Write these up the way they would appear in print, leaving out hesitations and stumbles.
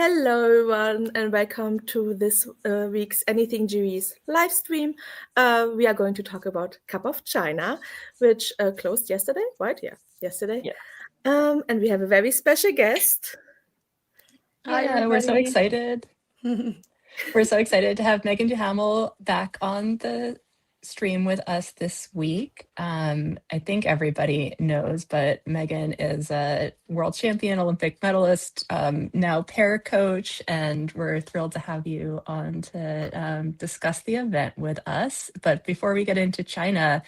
Hello, everyone, and welcome to this week's AnythingGOEs live stream. We are going to talk about Cup of China, which closed yesterday, right? Yeah, yesterday. Yeah. And we have a very special guest. Hi, we're so excited. We're so excited to have Meagan Duhamel back on the stream with us this week. I think everybody knows, but Meagan is a world champion, Olympic medalist, now para coach, and we're thrilled to have you on to discuss the event with us. But before we get into China,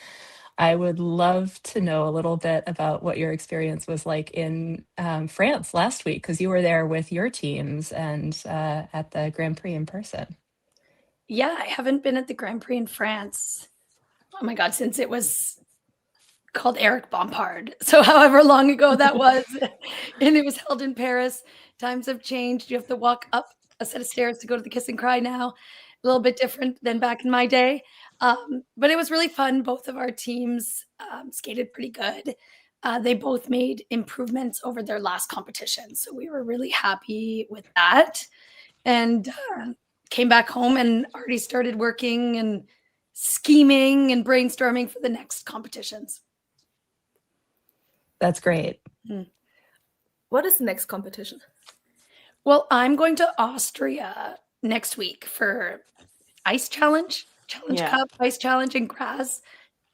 I would love to know a little bit about what your experience was like in France last week, because you were there with your teams and at the Grand Prix in person. Yeah, I haven't been at the Grand Prix in France, oh my God, since it was called Eric Bompard. So however long ago that was, and it was held in Paris. Times have changed. You have to walk up a set of stairs to go to the Kiss and Cry now. A little bit different than back in my day. But it was really fun. Both of our teams skated pretty good. They both made improvements over their last competition. So we were really happy with that. And came back home and already started working and scheming and brainstorming for the next competitions. That's great. What is the next competition? Well, I'm going to Austria next week for Ice Challenge Cup, Ice Challenge in Graz.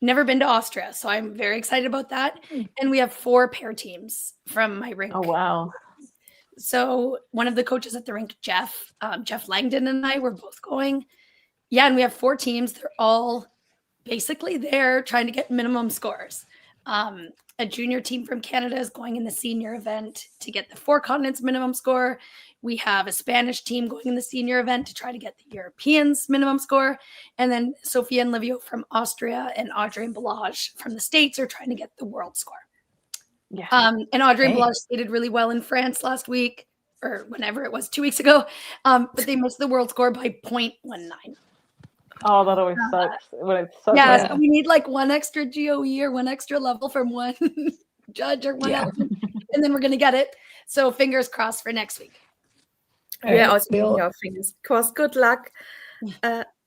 Never been to Austria, so I'm very excited about that. And we have 4 pair teams from my rink. Oh, wow. So one of the coaches at the rink, Jeff Langdon, and I were both going. Yeah, and we have 4 teams. They're all basically there trying to get minimum scores. A junior team from Canada is going in the senior event to get the 4 continents minimum score. We have a Spanish team going in the senior event to try to get the Europeans minimum score. And then Sophia and Livio from Austria and Audrey and Balazs from the States are trying to get the world score. Yeah. And Audrey and Balazs skated really well in France last week, or whenever it was, 2 weeks ago. But they missed the world score by 0.19. Oh, that always sucks. When it's so So we need like 1 extra GOE or 1 extra level from one judge or one element, and then we're going to get it. So fingers crossed for next week. Yeah, also keeping our fingers crossed. Good luck.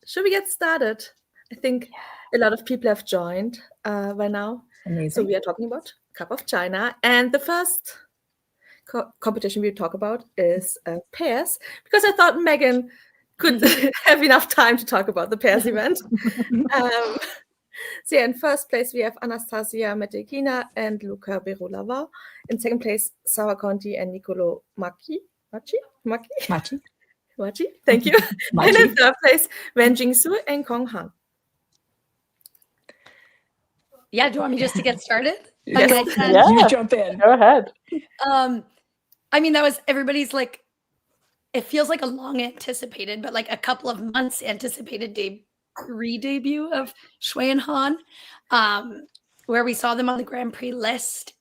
Should we get started? I think a lot of people have joined by now. Amazing. So we are talking about Cup of China. And the first competition we talk about is pairs, because I thought Meagan could have enough time to talk about the pairs event. So yeah, in first place, we have Anastasia Metekina and Luca Berulava. In second place, Sarah Conti and Nicolo Machi. Thank you. And in third place, Wen Jingsu and Kong Han. Yeah, do you want me just to get started? Yes. You jump in. Go ahead. I mean, that was everybody's like, it feels like a long anticipated, but like a couple of months anticipated debut of Shui and Han, where we saw them on the Grand Prix list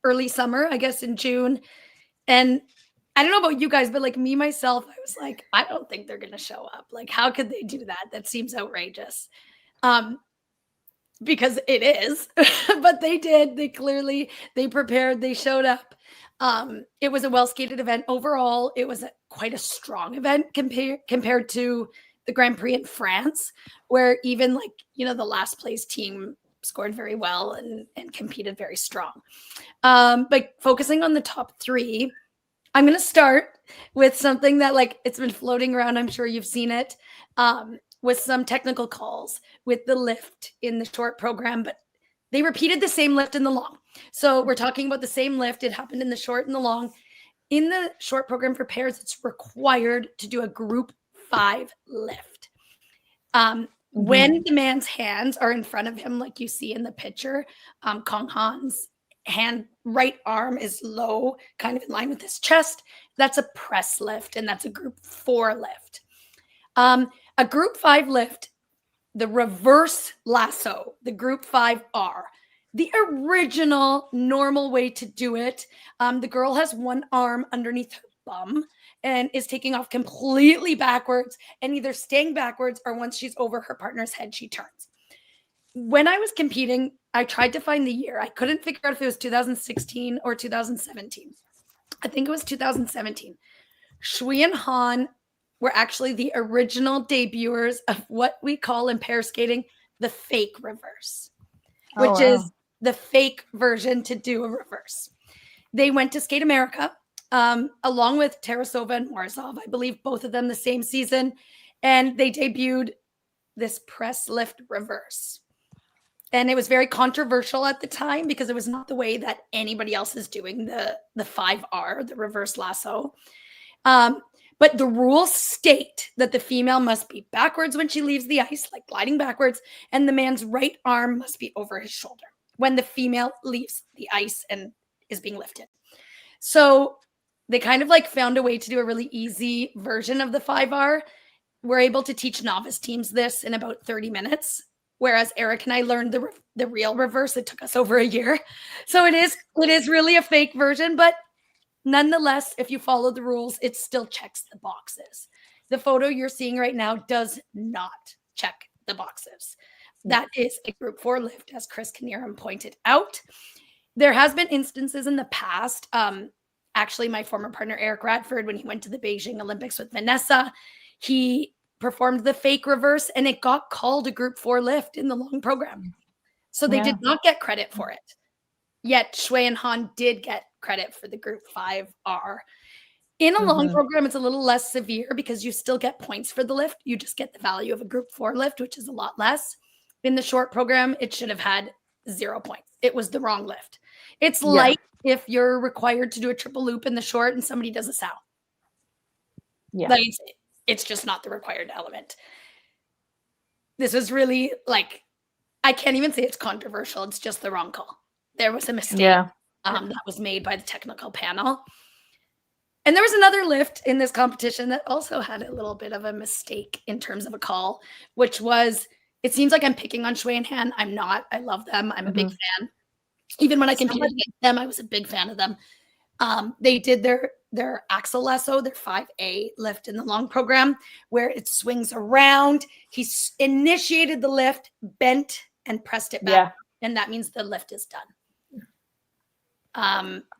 early summer, I guess in June. And I don't know about you guys, but like me, myself, I was like, I don't think they're going to show up. Like, how could they do that? That seems outrageous. Because it is, but they did. They prepared, they showed up. It was a well-skated event. Overall, it was quite a strong event compared to the Grand Prix in France, where even like, the last place team scored very well and competed very strong. But focusing on the top 3, I'm going to start with something that like it's been floating around. I'm sure you've seen it with some technical calls with the lift in the short program, but they repeated the same lift in the long. So we're talking about the same lift. It happened in the short and the long. In the short program for pairs, it's required to do a group 5 lift. When the man's hands are in front of him, like you see in the picture, Kong Han's right arm is low, kind of in line with his chest. That's a press lift, and that's a group 4 lift. A group 5 lift, the reverse lasso, the group 5R, the original normal way to do it. The girl has one arm underneath her bum and is taking off completely backwards and either staying backwards or once she's over her partner's head, she turns. When I was competing, I tried to find the year. I couldn't figure out if it was 2016 or 2017. I think it was 2017. Shui and Han were actually the original debuters of what we call in pair skating the fake reverse, which is the fake version to do a reverse. They went to Skate America along with Tarasova and Morozov, I believe both of them the same season, and they debuted this press lift reverse. And it was very controversial at the time because it was not the way that anybody else is doing the 5R, the reverse lasso. But the rules state that the female must be backwards when she leaves the ice, like gliding backwards, and the man's right arm must be over his shoulder when the female leaves the ice and is being lifted. So they kind of like found a way to do a really easy version of the 5R. We're able to teach novice teams this in about 30 minutes. Whereas Eric and I learned the real reverse. It took us over a year. So it is really a fake version, but nonetheless, if you follow the rules, it still checks the boxes. The photo you're seeing right now does not check the boxes. That is a group 4 lift, as Chris Knierim pointed out. There has been instances in the past. Actually, my former partner, Eric Radford, when he went to the Beijing Olympics with Vanessa, he performed the fake reverse and it got called a group 4 lift in the long program. So they did not get credit for it. Yet Shui and Han did get credit for the group 5R. In a long program, it's a little less severe because you still get points for the lift. You just get the value of a group 4 lift, which is a lot less. In the short program, it should have had 0 points. It was the wrong lift. It's like if you're required to do a triple loop in the short and somebody does a sow. Yeah. Like, it's just not the required element. This was really like, I can't even say it's controversial. It's just the wrong call. There was a mistake that was made by the technical panel. And there was another lift in this competition that also had a little bit of a mistake in terms of a call, which was, it seems like I'm picking on Shui and Han. I'm not. I love them. I'm a big fan. Even when I competed against them, I was a big fan of them. They did their axle lasso, their 5A lift in the long program, where it swings around. He initiated the lift, bent, and pressed it back. And that means the lift is done.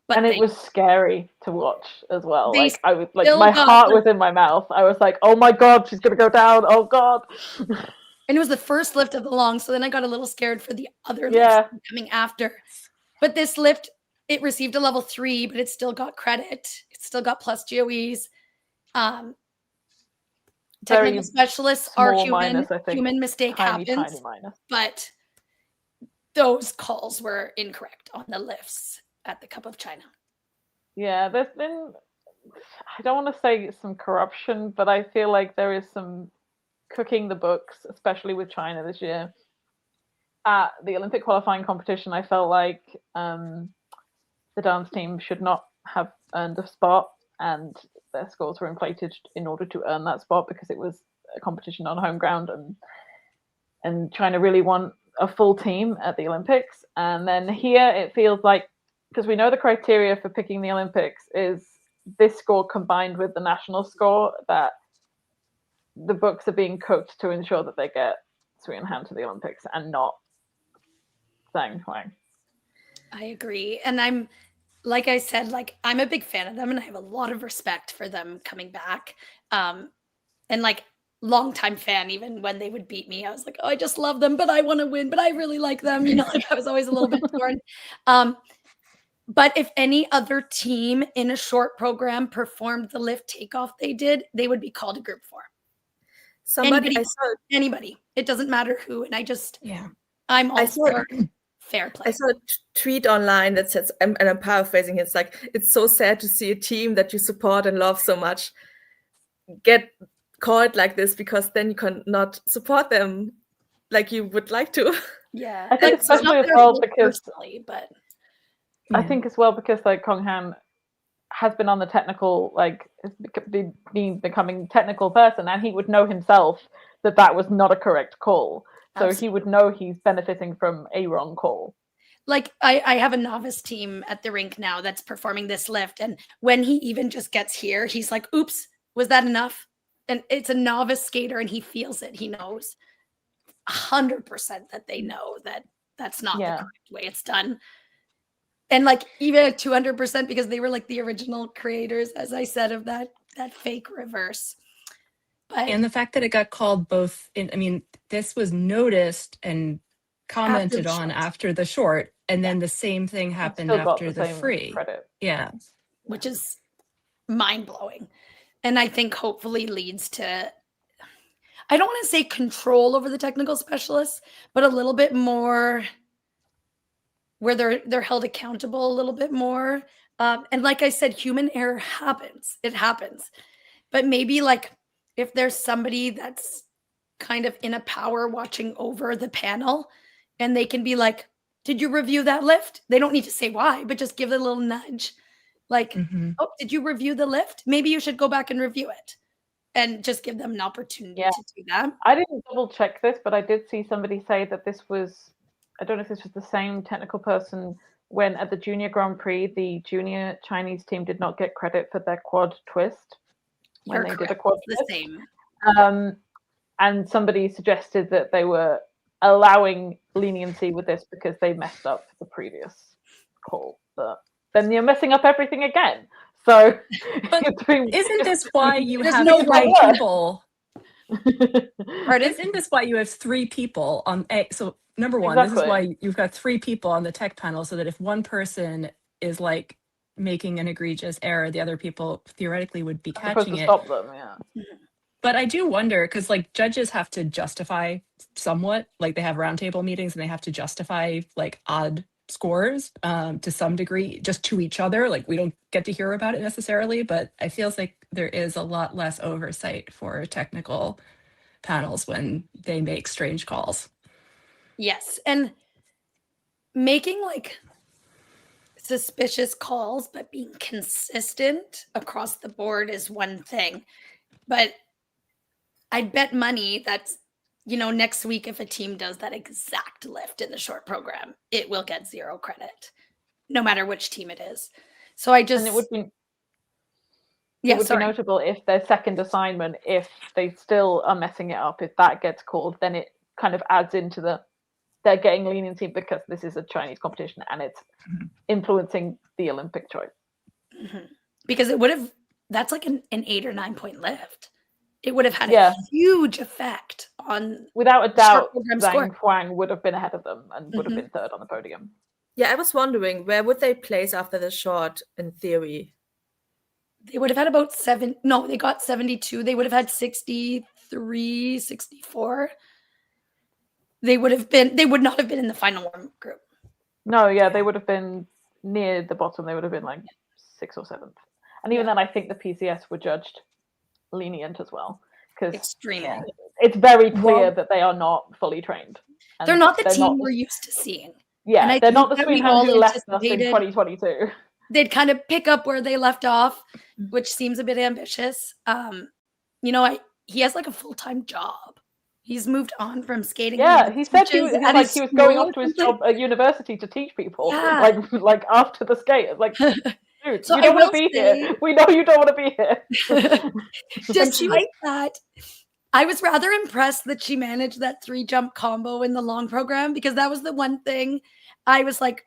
But it was scary to watch as well. Like I was like, my got heart was in my mouth. I was like, oh my God, she's gonna go down. Oh God. And it was the first lift of the long. So then I got a little scared for the other lifts coming after. But this lift, it received a level 3, but it still got credit. It still got plus GOEs. Technical specialists are human. Human mistake happens. But those calls were incorrect on the lifts at the Cup of China. Yeah, there's been, I don't want to say some corruption, but I feel like there is some cooking the books, especially with China this year. At the Olympic qualifying competition, I felt like the dance team should not have earned a spot, and their scores were inflated in order to earn that spot because it was a competition on home ground, and China really want a full team at the Olympics. And then here it feels like, because we know the criteria for picking the Olympics is this score combined with the national score, that the books are being cooked to ensure that they get Sui and Han to the Olympics and not Zhang Huang. I agree. And I'm, like I said, like I'm a big fan of them and I have a lot of respect for them coming back. And like longtime fan, even when they would beat me, I was like, oh, I just love them, but I want to win, but I really like them. You know, like I was always a little bit torn. But if any other team in a short program performed the lift takeoff they did, they would be called a group 4. Anybody. It doesn't matter who. And I just, I'm all for fair play. I saw a tweet online that says, and I'm paraphrasing, it's like, it's so sad to see a team that you support and love so much get called like this, because then you can not support them like you would like to. Yeah. I think especially as well because but I think as well because like Kong Han has been on the technical, like becoming technical person, and he would know himself that that was not a correct call. So he would know he's benefiting from a wrong call. Like I have a novice team at the rink now that's performing this lift, and when he even just gets here, he's like, oops, was that enough? And it's a novice skater and he feels it. He knows 100% that they know that that's not the correct way it's done. And like even at 200% because they were like the original creators, as I said, of that fake reverse. But And the fact that it got called both I mean, this was noticed and commented on after the short, and then the same thing happened after the free credit. Yeah, which is mind-blowing. And I think hopefully leads to, I don't want to say control over the technical specialists, but a little bit more where they're held accountable a little bit more. And like I said, human error happens. It happens. But maybe like if there's somebody that's kind of in a power watching over the panel and they can be like, did you review that lift? They don't need to say why, but just give it a little nudge. Like, oh, did you review the lift? Maybe you should go back and review it. And just give them an opportunity to do that. I didn't double check this, but I did see somebody say that this was, I don't know if this was the same technical person when at the Junior Grand Prix, the junior Chinese team did not get credit for their quad twist. When they did a quad twist. The same. And somebody suggested that they were allowing leniency with this because they messed up the previous call. But then you're messing up everything again. So, isn't this why you have no three people? Pardon? Isn't this why you have three people on? So number one, this is why you've got three people on the tech panel, so that if one person is like making an egregious error, the other people theoretically would be catching it. Stop them, yeah. But I do wonder, because like judges have to justify somewhat, like they have roundtable meetings and they have to justify like odd scores to some degree, just to each other. Like we don't get to hear about it necessarily, but I feel like there is a lot less oversight for technical panels when they make strange calls. Yes, and making like suspicious calls, but being consistent across the board is one thing. But I'd bet money that's, next week, if a team does that exact lift in the short program, it will get 0 credit, no matter which team it is. So I just, and it would be, it would be notable if their second assignment, if they still are messing it up, if that gets called, then it kind of adds into they're getting leniency because this is a Chinese competition and it's influencing the Olympic choice. Mm-hmm. Because it would have, that's like an 8 or 9 point lift. It would have had a huge effect on. Without a doubt, Zhang Huang would have been ahead of them and would have been third on the podium. Yeah, I was wondering, where would they place after the short in theory? They would have had about 7. No, they got 72. They would have had 63, 64. They would not have been in the final warm group. No, yeah, they would have been near the bottom. They would have been like 6th or 7th. And even then, I think the PCS were judged lenient as well, because it's very clear that they are not fully trained. They're not the team we're used to seeing. Yeah, and they're not the Sweden who left us in 2022. They'd kind of pick up where they left off, which seems a bit ambitious. He has like a full-time job. He's moved on from skating. Yeah, he said he was going off to his job at university to teach people, like after the skate. Like, dude, so you don't want to be here. We know you don't want to be here. Despite that, I was rather impressed that she managed that 3-jump combo in the long program, because that was the one thing I was like,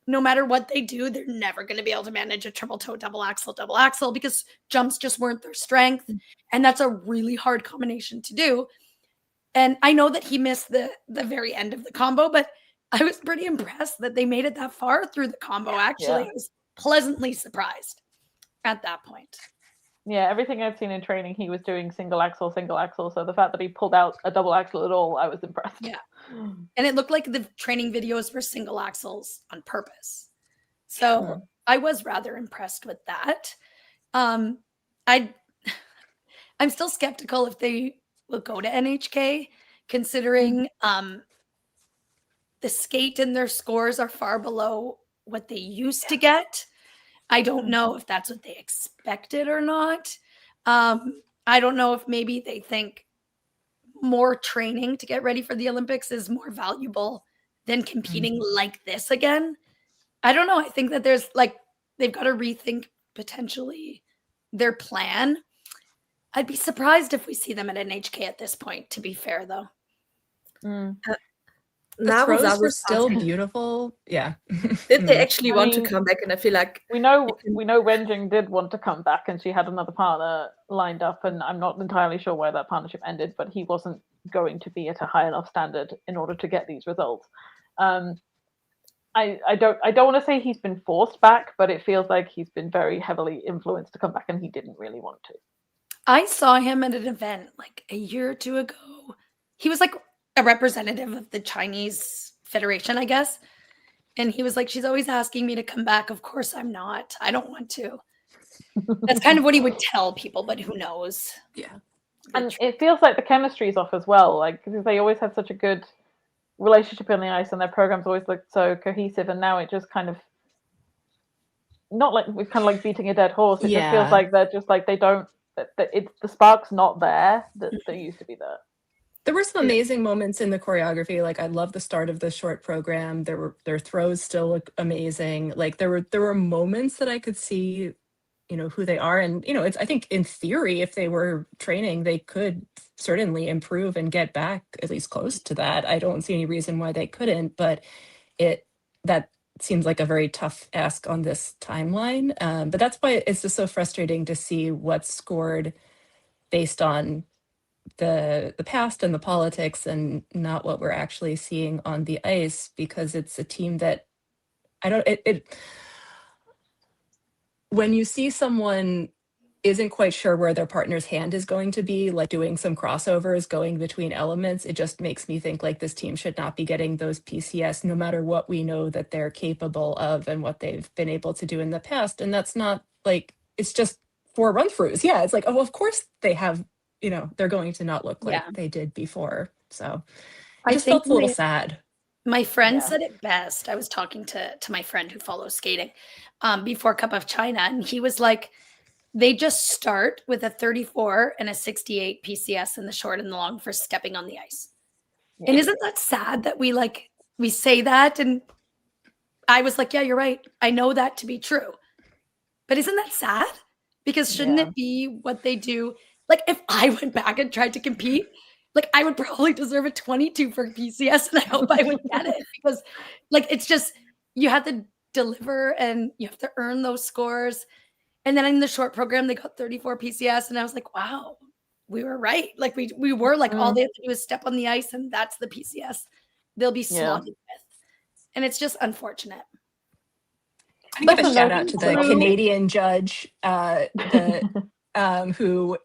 no matter what they do, they're never going to be able to manage a triple toe, double axel, because jumps just weren't their strength. And that's a really hard combination to do. And I know that he missed the very end of the combo, but I was pretty impressed that they made it that far through the combo. Actually, I was pleasantly surprised at that point. Yeah, everything I've seen in training, he was doing single axle. So the fact that he pulled out a double axle at all, I was impressed. Yeah. And it looked like the training videos were single axles on purpose. So I was rather impressed with that. I'm still skeptical if they will go to NHK, considering the skate and their scores are far below what they used to get. I don't know if that's what they expected or not. I don't know if maybe they think more training to get ready for the Olympics is more valuable than competing like this again. I don't know. I think that they've got to rethink potentially their plan. I'd be surprised if we see them at NHK at this point, to be fair, though. The throws were still beautiful. Yeah. Did they actually want to come back? And I feel like we know Wenjing did want to come back, and she had another partner lined up, and I'm not entirely sure where that partnership ended, but he wasn't going to be at a high enough standard in order to get these results. I don't want to say he's been forced back, but it feels like he's been very heavily influenced to come back, and he didn't really want to. I saw him at an event like a year or two ago. He was like a representative of the Chinese Federation, I guess. And he was like, she's always asking me to come back. Of course I'm not. I don't want to. That's kind of what he would tell people, but who knows? Yeah. And it feels like the chemistry's off as well, like, because they always had such a good relationship on the ice, and their programs always looked so cohesive, and now it just kind of, not like, we're kind of like beating a dead horse. It just feels like they're just like, they don't, it's the spark's not there that used to be there. There were some amazing moments in the choreography. Like, I love the start of the short program. Their throws still look amazing. Like, there were moments that I could see, you know, who they are. And, you know, I think in theory, if they were training, they could certainly improve and get back at least close to that. I don't see any reason why they couldn't, but that seems like a very tough ask on this timeline. But that's why it's just so frustrating to see what's scored based on the past and the politics, and not what we're actually seeing on the ice, because it's a team that when you see someone isn't quite sure where their partner's hand is going to be, like doing some crossovers, going between elements, it just makes me think like this team should not be getting those PCS, no matter what we know that they're capable of and what they've been able to do in the past. And that's not like, it's just 4 run-throughs. Yeah, it's like, oh, of course they have, you know, they're going to not look like they did before. So I just felt a little sad. My friend said it best. I was talking to my friend who follows skating before Cup of China, and he was like, they just start with a 34 and a 68 PCS in the short and the long for stepping on the ice. Yeah. And isn't that sad that we say that? And I was like, yeah, you're right. I know that to be true. But isn't that sad? Because shouldn't it be what they do? Like, if I went back and tried to compete, like, I would probably deserve a 22 for PCS, and I hope I would get it, because like, it's just, you have to deliver and you have to earn those scores. And then in the short program, they got 34 PCS, and I was like, wow, we were right. Like, we were like, all they have to do is step on the ice, and that's the PCS they'll be slotted with. And it's just unfortunate. I give a shout out to the Canadian judge who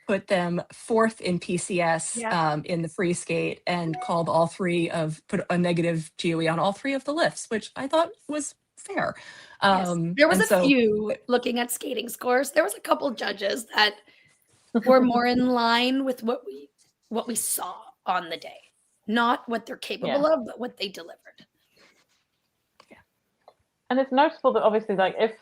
put them 4th in PCS in the free skate, and called put a negative GOE on all 3 of the lifts, which I thought was fair. There was a few, looking at skating scores, there was a couple judges that were more in line with what we saw on the day, not what they're capable of, but what they delivered. And it's noticeable that obviously, like, if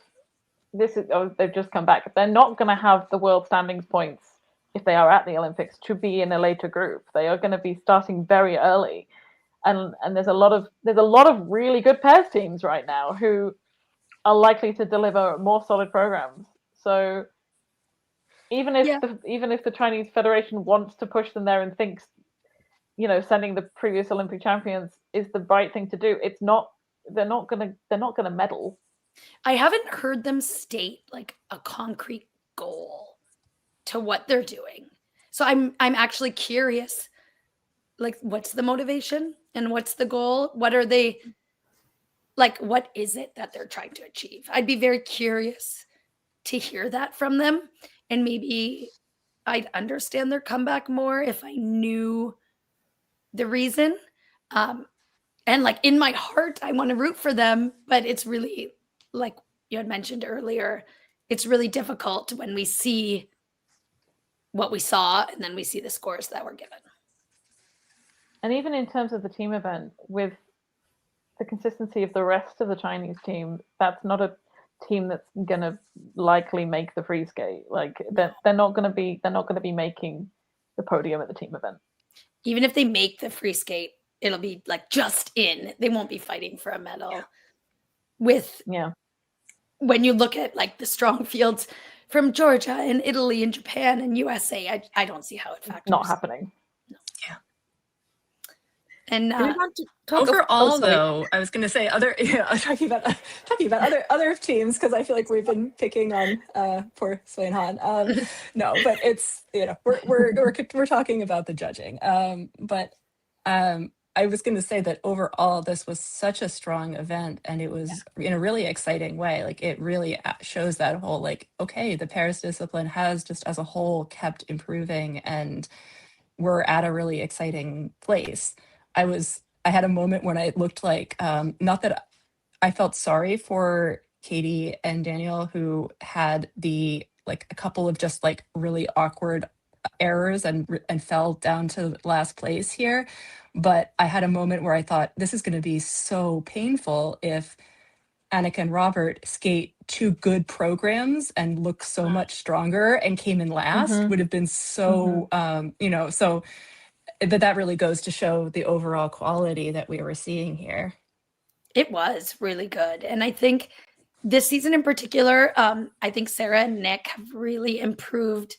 this is, they've just come back, they're not going to have the world standings points if they are at the Olympics to be in a later group. They are going to be starting very early, and there's a lot of really good pairs teams right now who are likely to deliver more solid programs. So even if the Chinese Federation wants to push them there and thinks, you know, sending the previous Olympic champions is the right thing to do, it's not. They're not gonna medal. I haven't heard them state like a concrete goal to what they're doing. So I'm actually curious, like, what's the motivation and what's the goal? What are they, like, what is it that they're trying to achieve? I'd be very curious to hear that from them, and maybe I'd understand their comeback more if I knew the reason. And like, in my heart, I want to root for them, but it's really, like you had mentioned earlier, it's really difficult when we see what we saw and then we see the scores that were given. And even in terms of the team event, with the consistency of the rest of the Chinese team, that's not a team that's going to likely make the free skate. Like, they're not going to be making the podium at the team event. Even if they make the free skate, it'll be like just in. They won't be fighting for a medal. When you look at like the strong fields from Georgia and Italy and Japan and USA, I don't see how it factors. Not happening. No. Yeah. And Do we want to talk overall, sorry. though, I was going to say talking about other teams, because I feel like we've been picking on poor Svein Han. No, but it's, we're talking about the judging. But I was going to say that overall, this was such a strong event, and it was in a really exciting way. Like, it really shows that whole, like, okay, the Paris discipline has just as a whole kept improving, and we're at a really exciting place. I had a moment when I looked like, not that I felt sorry for Katie and Daniel, who had a couple of just like really awkward errors and fell down to last place here. But I had a moment where I thought, this is going to be so painful if Annika and Robert skate two good programs and look so much stronger and came in last. Would have been so, so but that really goes to show the overall quality that we were seeing here. It was really good. And I think this season in particular, I think Sarah and Nick have really improved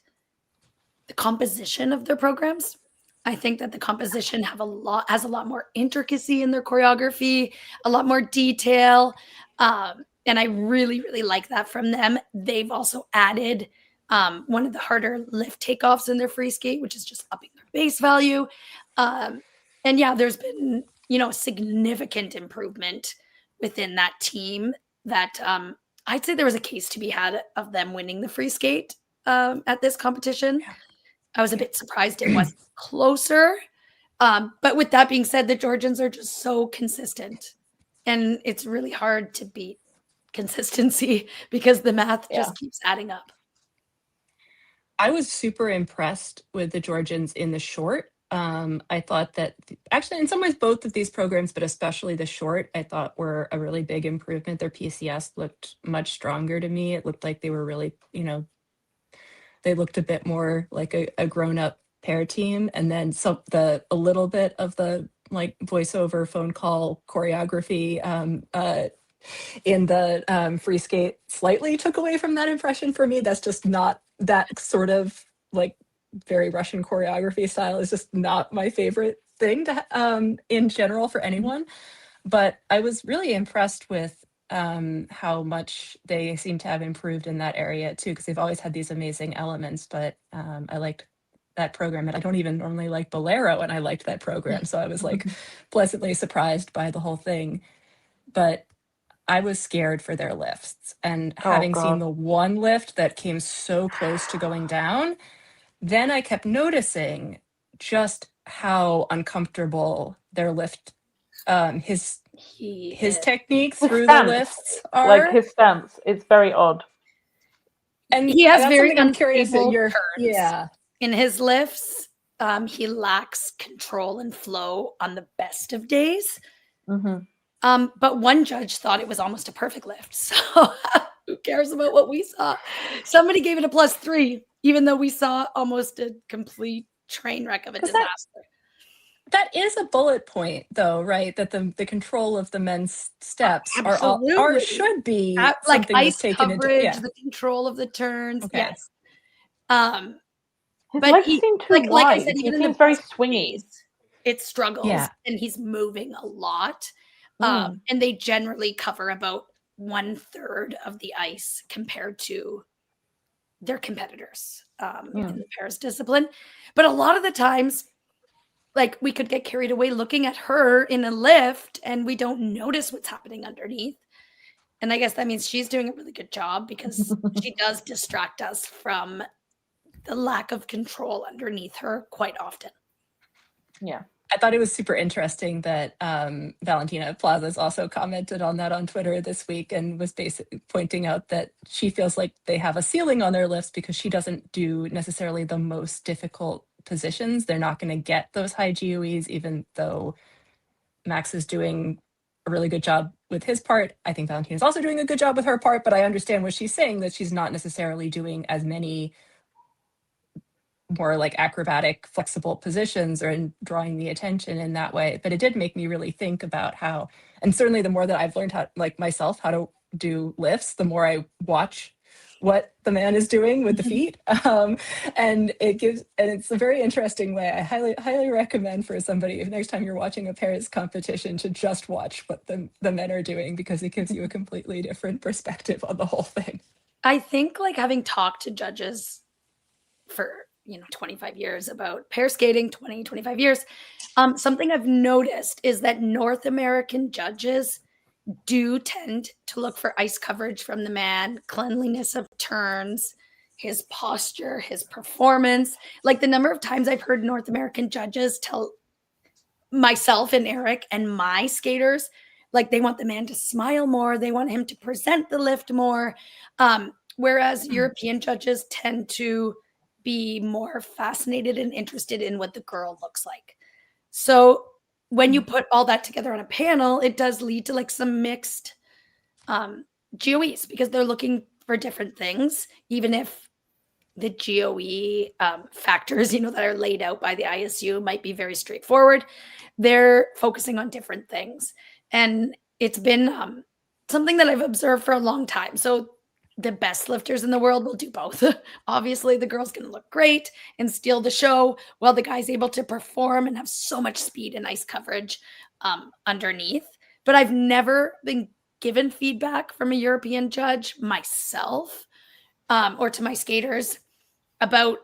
the composition of their programs. I think that the composition has a lot more intricacy in their choreography, a lot more detail. And I really, really like that from them. They've also added one of the harder lift takeoffs in their free skate, which is just upping their base value. And yeah, there's been, significant improvement within that team that I'd say there was a case to be had of them winning the free skate at this competition. Yeah. I was a bit surprised it wasn't closer. But with that being said, the Georgians are just so consistent, and it's really hard to beat consistency because the math just keeps adding up. I was super impressed with the Georgians in the short. I thought that actually in some ways both of these programs, but especially the short, I thought were a really big improvement. Their PCS looked much stronger to me. It looked like they were really, they looked a bit more like a grown-up pair team. And then a little bit of the like voiceover phone call choreography in the free skate slightly took away from that impression for me. That's just not that sort of like very Russian choreography style is just not my favorite thing to in general for anyone. But I was really impressed with how much they seem to have improved in that area too, because they've always had these amazing elements. But I liked that program, and I don't even normally like Bolero, and I liked that program, so I was like pleasantly surprised by the whole thing. But I was scared for their lifts, and having seen the one lift that came so close to going down, then I kept noticing just how uncomfortable their lift, his techniques through the lifts are. Like his stance, it's very odd. And he has very unstable turns. Yeah. In his lifts, he lacks control and flow on the best of days. But one judge thought it was almost a perfect lift. So who cares about what we saw? Somebody gave it a +3, even though we saw almost a complete train wreck of a disaster. That is a bullet point, though, right? That the control of the men's steps should be like ice taken coverage, the control of the turns. Okay. Yes. His legs seem too wide. Like I said, he seems very swingy. It struggles, and he's moving a lot. And they generally cover about 1/3 of the ice compared to their competitors in the Paris discipline. But a lot of the times, like, we could get carried away looking at her in a lift and we don't notice what's happening underneath. And I guess that means she's doing a really good job, because she does distract us from the lack of control underneath her quite often. Yeah. I thought it was super interesting that Valentina Plazas also commented on that on Twitter this week, and was basically pointing out that she feels like they have a ceiling on their lifts because she doesn't do necessarily the most difficult positions. They're not going to get those high GOEs, even though Max is doing a really good job with his part. I think Valentina's also doing a good job with her part, but I understand what she's saying, that she's not necessarily doing as many more like acrobatic, flexible positions, or in drawing the attention in that way. But it did make me really think about how, and certainly the more that I've learned how, like myself, how to do lifts, the more I watch what the man is doing with the feet. And it's a very interesting way. I highly recommend for somebody, if next time you're watching a pairs competition, to just watch what the men are doing, because it gives you a completely different perspective on the whole thing. I think, like, having talked to judges for 25 years about pair skating, 25 years, something I've noticed is that North American judges do tend to look for ice coverage from the man, cleanliness of turns, his posture, his performance. Like, the number of times I've heard North American judges tell myself and Eric and my skaters, like, they want the man to smile more, they want him to present the lift more, whereas European judges tend to be more fascinated and interested in what the girl looks like. So when you put all that together on a panel, it does lead to, like, some mixed GOEs, because they're looking for different things, even if the GOE factors, that are laid out by the ISU might be very straightforward. They're focusing on different things. And it's been something that I've observed for a long time. So the best lifters in the world will do both. Obviously, the girl's going to look great and steal the show, while the guy's able to perform and have so much speed and ice coverage underneath. But I've never been given feedback from a European judge myself, or to my skaters, about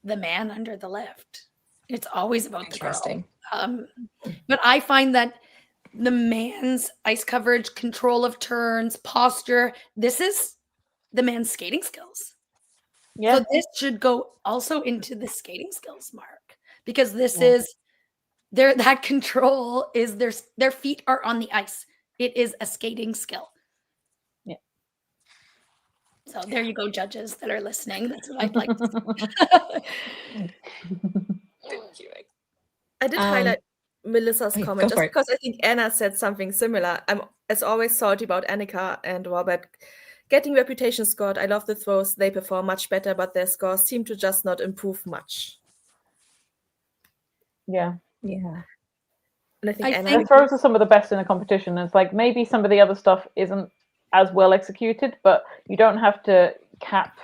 the man under the lift. It's always about the girl. But I find that the man's ice coverage, control of turns, posture, this is the man's skating skills. Yeah. So this should go also into the skating skills, Mark, because this is that control is their feet are on the ice. It is a skating skill. Yeah. So there you go, judges that are listening. That's what I'd like to see. I did highlight Melissa's comment just because I think Anna said something similar. I'm, as always, salty about Annika and Robert getting reputation scored. I love the throws. They perform much better, but their scores seem to just not improve much. Yeah. And I think Anna, the throws are some of the best in the competition. It's like maybe some of the other stuff isn't as well executed, but you don't have to cap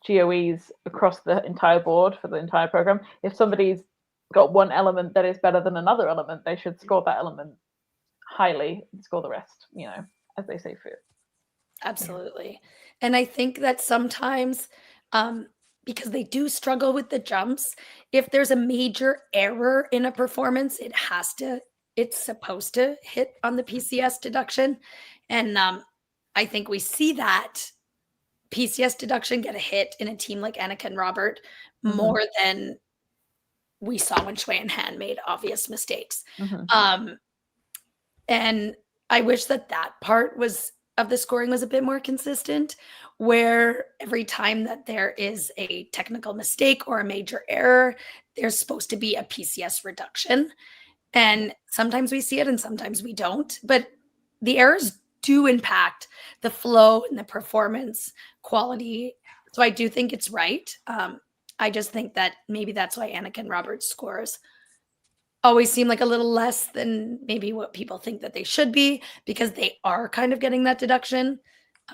GOEs across the entire board for the entire program. If somebody's got one element that is better than another element, they should score that element highly and score the rest, as they say fit. Absolutely. And I think that sometimes, because they do struggle with the jumps, if there's a major error in a performance, it's supposed to hit on the PCS deduction. And I think we see that PCS deduction get a hit in a team like Annika and Robert more than we saw when Shui and Han made obvious mistakes. And I wish that part of the scoring was a bit more consistent, where every time that there is a technical mistake or a major error, there's supposed to be a PCS reduction. And sometimes we see it and sometimes we don't. But the errors do impact the flow and the performance quality. So I do think it's right. I just think that maybe that's why Annika and Robert's scores always seem like a little less than maybe what people think that they should be, because they are kind of getting that deduction.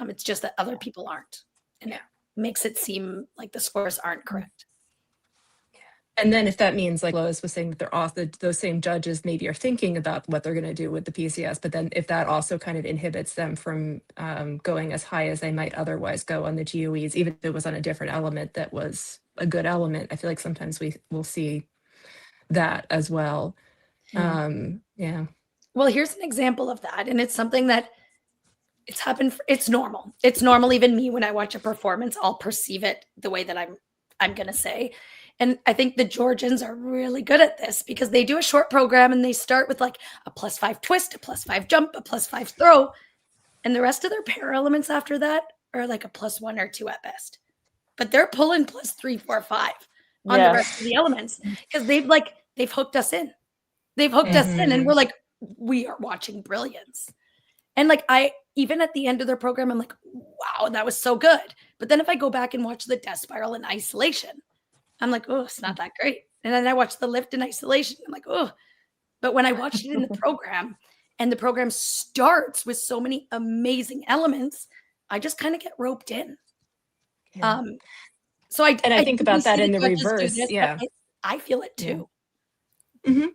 It's just that other people aren't. And it makes it seem like the scores aren't correct. And then if that means, like Lois was saying, that they're off, those same judges maybe are thinking about what they're going to do with the PCS, but then if that also kind of inhibits them from going as high as they might otherwise go on the GOEs, even if it was on a different element that was a good element, I feel like sometimes we will see that as well. Well, here's an example of that. And it's something that it's happened. It's normal. It's normal. Even me, when I watch a performance, I'll perceive it the way that I'm going to say. And I think the Georgians are really good at this, because they do a short program and they start with like a +5 twist, a +5 jump, a +5 throw. And the rest of their pair elements after that are like a +1 or 2 at best. But they're pulling +3, 4, 5 on the rest of the elements, because they've hooked us in. They've hooked us in, and we're like, we are watching brilliance. And like, even at the end of their program, I'm like, wow, that was so good. But then if I go back and watch the death spiral in isolation, I'm like, oh, it's not that great. And then I watch the lift in isolation, I'm like, oh. But when I watched it in the program, and the program starts with so many amazing elements, I just kind of get roped in. Yeah. So I think we about that see in the judges do reverse. this, but Yeah. I feel it too. Hmm.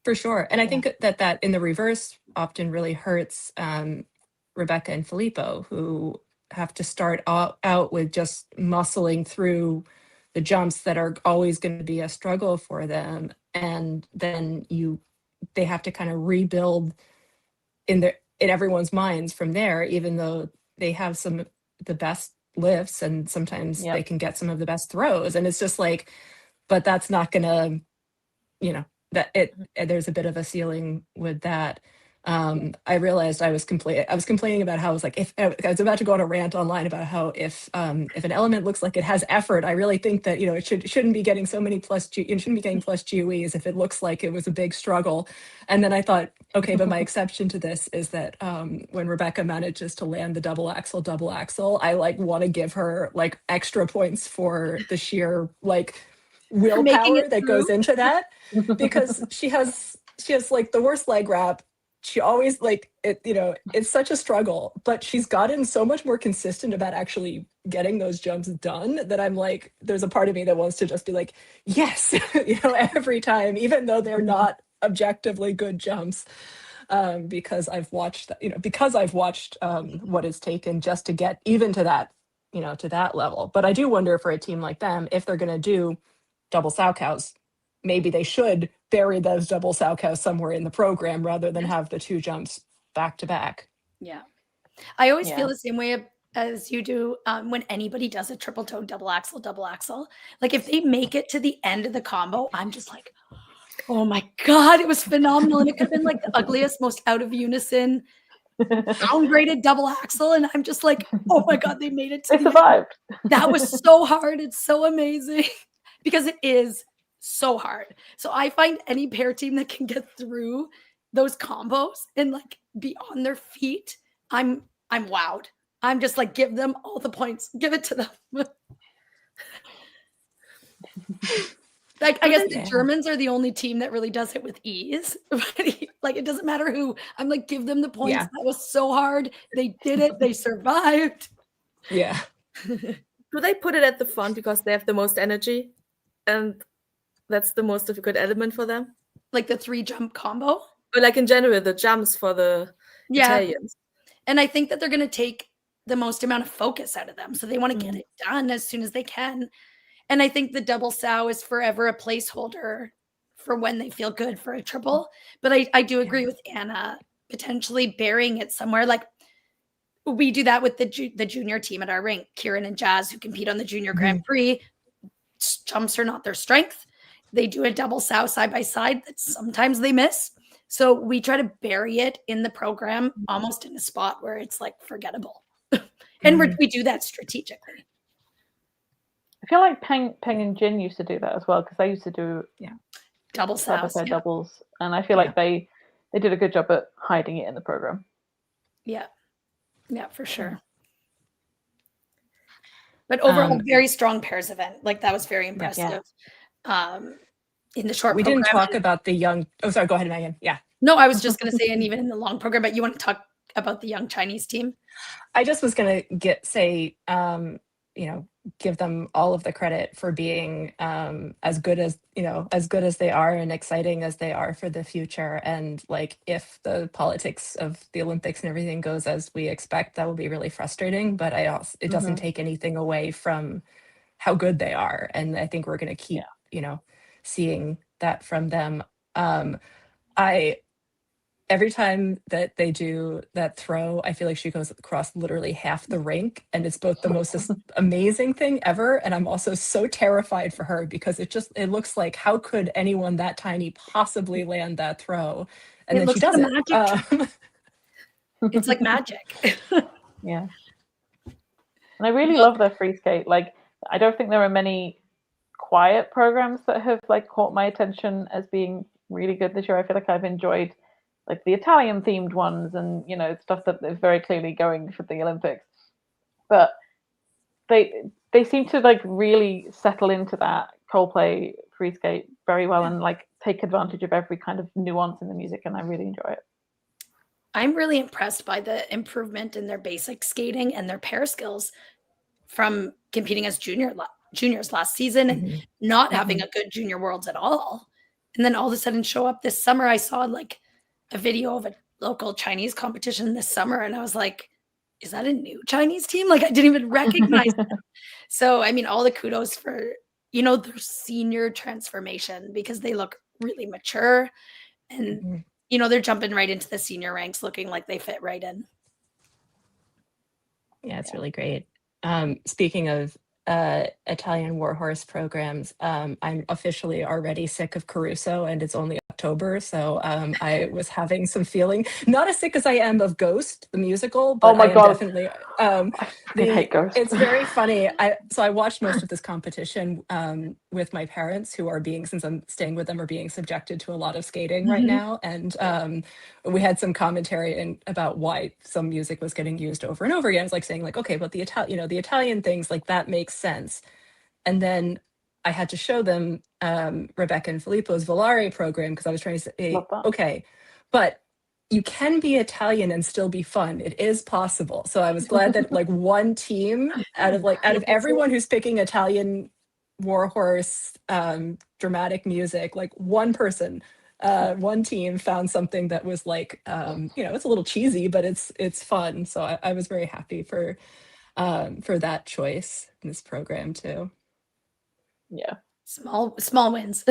For sure. And I think that in the reverse often really hurts Rebecca and Filippo, who have to start out with just muscling through the jumps that are always going to be a struggle for them. And then they have to kind of rebuild in everyone's minds from there, even though they have some of the best lifts and sometimes they can get some of the best throws. And it's just like, but that's not gonna, there's a bit of a ceiling with that. I realized I was complaining about how I was like, if I was about to go on a rant online about how if an element looks like it has effort, I really think that, it shouldn't be getting so many it shouldn't be getting plus GOEs if it looks like it was a big struggle. And then I thought, okay, but my exception to this is that when Rebecca manages to land the double axel, I want to give her extra points for the sheer willpower that goes into that, because she has the worst leg wrap. She always it's such a struggle, but she's gotten so much more consistent about actually getting those jumps done that I'm like, there's a part of me that wants to just be like, yes, every time, even though they're not objectively good jumps, because I've watched what it's taken just to get even to that, to that level. But I do wonder for a team like them, if they're going to do double Saukaus, maybe they should bury those double Saukaus somewhere in the program rather than have the two jumps back to back. Yeah. I always feel the same way as you do when anybody does a triple toe double axel. Like if they make it to the end of the combo, I'm just like, oh my God, it was phenomenal. And it could have been like the ugliest, most out of unison, downgraded double axel. And I'm just like, oh my God, they made it to They survived. That was so hard. It's so amazing because it is so hard. So I find any pair team that can get through those combos and be on their feet, I'm wowed. I'm just like, give them all the points. Give it to them. I guess the Germans are the only team that really does it with ease. It doesn't matter who. I'm like, give them the points. Yeah. That was so hard. They did it. They survived. Yeah. Do they put it at the front because they have the most energy? And that's the most difficult element for them? Like the 3-jump combo? Or in general, the jumps for the Italians. And I think that they're going to take the most amount of focus out of them. So they want to get it done as soon as they can. And I think the double sow is forever a placeholder for when they feel good for a triple. But I do agree with Anna, potentially burying it somewhere. We do that with the junior team at our rink, Kieran and Jazz, who compete on the Junior Grand Prix. Jumps are not their strength. They do a double sow side by side that sometimes they miss. So we try to bury it in the program, almost in a spot where it's forgettable. And we do that strategically. I feel like Peng and Jin used to do that as well, because they used to do double sows, doubles, and I feel like they did a good job at hiding it in the program. Yeah, for sure. But overall, very strong pairs event. That was very impressive. In the short, we didn't talk about the young. Oh, sorry. Go ahead, Megan. Yeah. No, I was just going to say, and even in the long program, but you want to talk about the young Chinese team? I just was going to give them all of the credit for being as good as they are and exciting as they are for the future. And if the politics of the Olympics and everything goes as we expect, that will be really frustrating. But it doesn't take anything away from how good they are. And I think we're going to keep, seeing that from them. Every time that they do that throw, I feel like she goes across literally half the rink, and it's both the most amazing thing ever, and I'm also so terrified for her because it looks like, how could anyone that tiny possibly land that throw? And then she does it. It's like magic. Yeah. And I really love their free skate. I don't think there are many quiet programs that have caught my attention as being really good this year. I feel like I've enjoyed the Italian themed ones and, stuff that is very clearly going for the Olympics. But they seem to really settle into that Coldplay free skate very well and take advantage of every kind of nuance in the music, and I really enjoy it. I'm really impressed by the improvement in their basic skating and their pair skills. from competing as juniors last season and not having a good junior worlds at all. And then all of a sudden show up this summer. I saw like a video of a local Chinese competition this summer, and I was like, is that a new Chinese team? Like, I didn't even recognize them. So, I mean, all the kudos for, their senior transformation, because they look really mature and, they're jumping right into the senior ranks looking like they fit right in. Yeah, it's really great. Speaking of Italian warhorse programs, I'm officially already sick of Caruso, and it's only October, so I was having some feeling, not as sick as I am of Ghost, the musical, but I am definitely. I hate Ghost. It's very funny. I watched most of this competition with my parents, who are since I'm staying with them, are being subjected to a lot of skating right now, and we had some commentary about why some music was getting used over and over again. I was like saying like, okay, but the Italian things, like, that makes sense. And then I had to show them Rebecca and Filippo's Volare program, because I was trying to say, okay, but you can be Italian and still be fun. It is possible. So I was glad that like one team out of everyone who's picking Italian warhorse dramatic music, like one team found something that was like, it's a little cheesy, but it's fun. So I was very happy for that choice in this program too. Yeah. Small wins.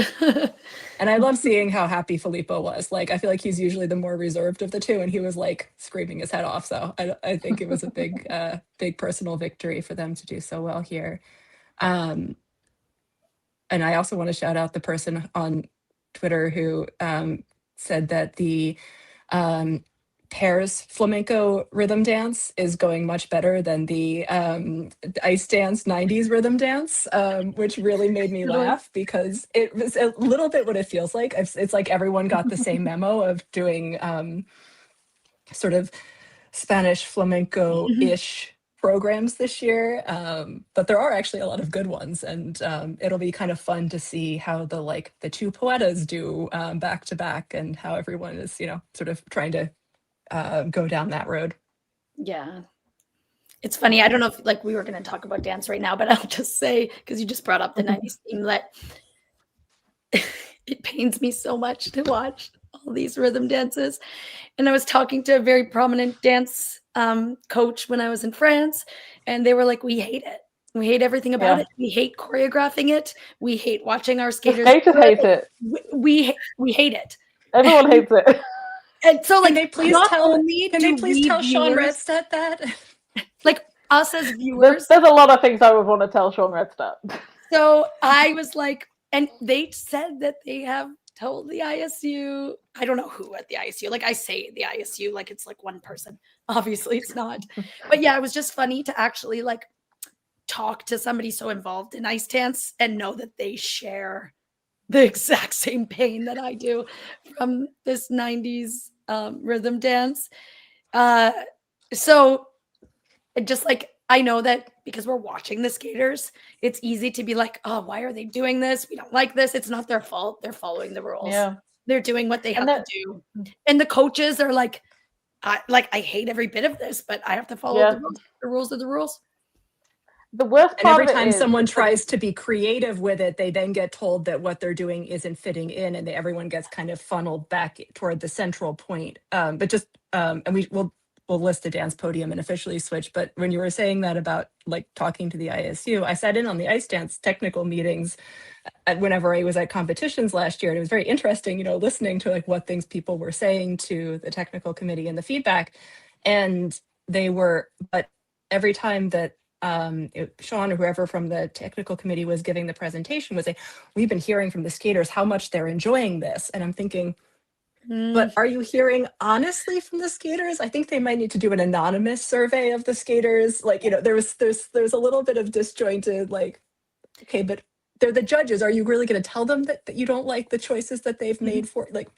And I love seeing how happy Filippo was. Like, I feel like he's usually the more reserved of the two, and he was like screaming his head off. So I think it was a big personal victory for them to do so well here. And I also want to shout out the person on Twitter who said that the pairs flamenco rhythm dance is going much better than the ice dance 90s rhythm dance, which really made me laugh, because it was a little bit what it feels like. It's like everyone got the same memo of doing sort of Spanish flamenco-ish programs this year, but there are actually a lot of good ones, and it'll be kind of fun to see how the two poetas do back to back, and how everyone is sort of trying to go down that road. Yeah. It's funny. I don't know if we were going to talk about dance right now, but I'll just say, because you just brought up the 90s theme, that it pains me so much to watch all these rhythm dances. And I was talking to a very prominent dance coach when I was in France, and they were like, we hate it. We hate everything about it. We hate choreographing it. We hate watching our skaters. The skaters hate it. We hate it. Everyone hates it. And so, can they please tell Sean Redstead that? Like, us as viewers. There's a lot of things I would want to tell Sean Redstead. So I was like, and they said that they have told the ISU, I don't know who at the ISU, like I say the ISU, like it's like one person. Obviously it's not. But yeah, it was just funny to actually like talk to somebody so involved in ice dance and know that they share the exact same pain that I do from this 90s rhythm dance. So just like, I know that because we're watching the skaters, it's easy to be like, oh, why are they doing this? We don't like this. It's not their fault. They're following the rules. Yeah. They're doing what they have to do. And the coaches are like, I hate every bit of this, but I have to follow the rules. The rules are the rules. The worst part and every time someone tries to be creative with it, they then get told that what they're doing isn't fitting in, and everyone gets kind of funneled back toward the central point. But just, and we'll list the dance podium and officially switch. But when you were saying that about like talking to the ISU, I sat in on the ice dance technical meetings whenever I was at competitions last year. And it was very interesting, listening to like what things people were saying to the technical committee and the feedback. And but every time that Sean or whoever from the technical committee was giving the presentation was saying, we've been hearing from the skaters how much they're enjoying this. And I'm thinking, but are you hearing honestly from the skaters? I think they might need to do an anonymous survey of the skaters. Like, there's a little bit of disjointed, like, okay, but they're the judges. Are you really going to tell them that you don't like the choices that they've made for, like,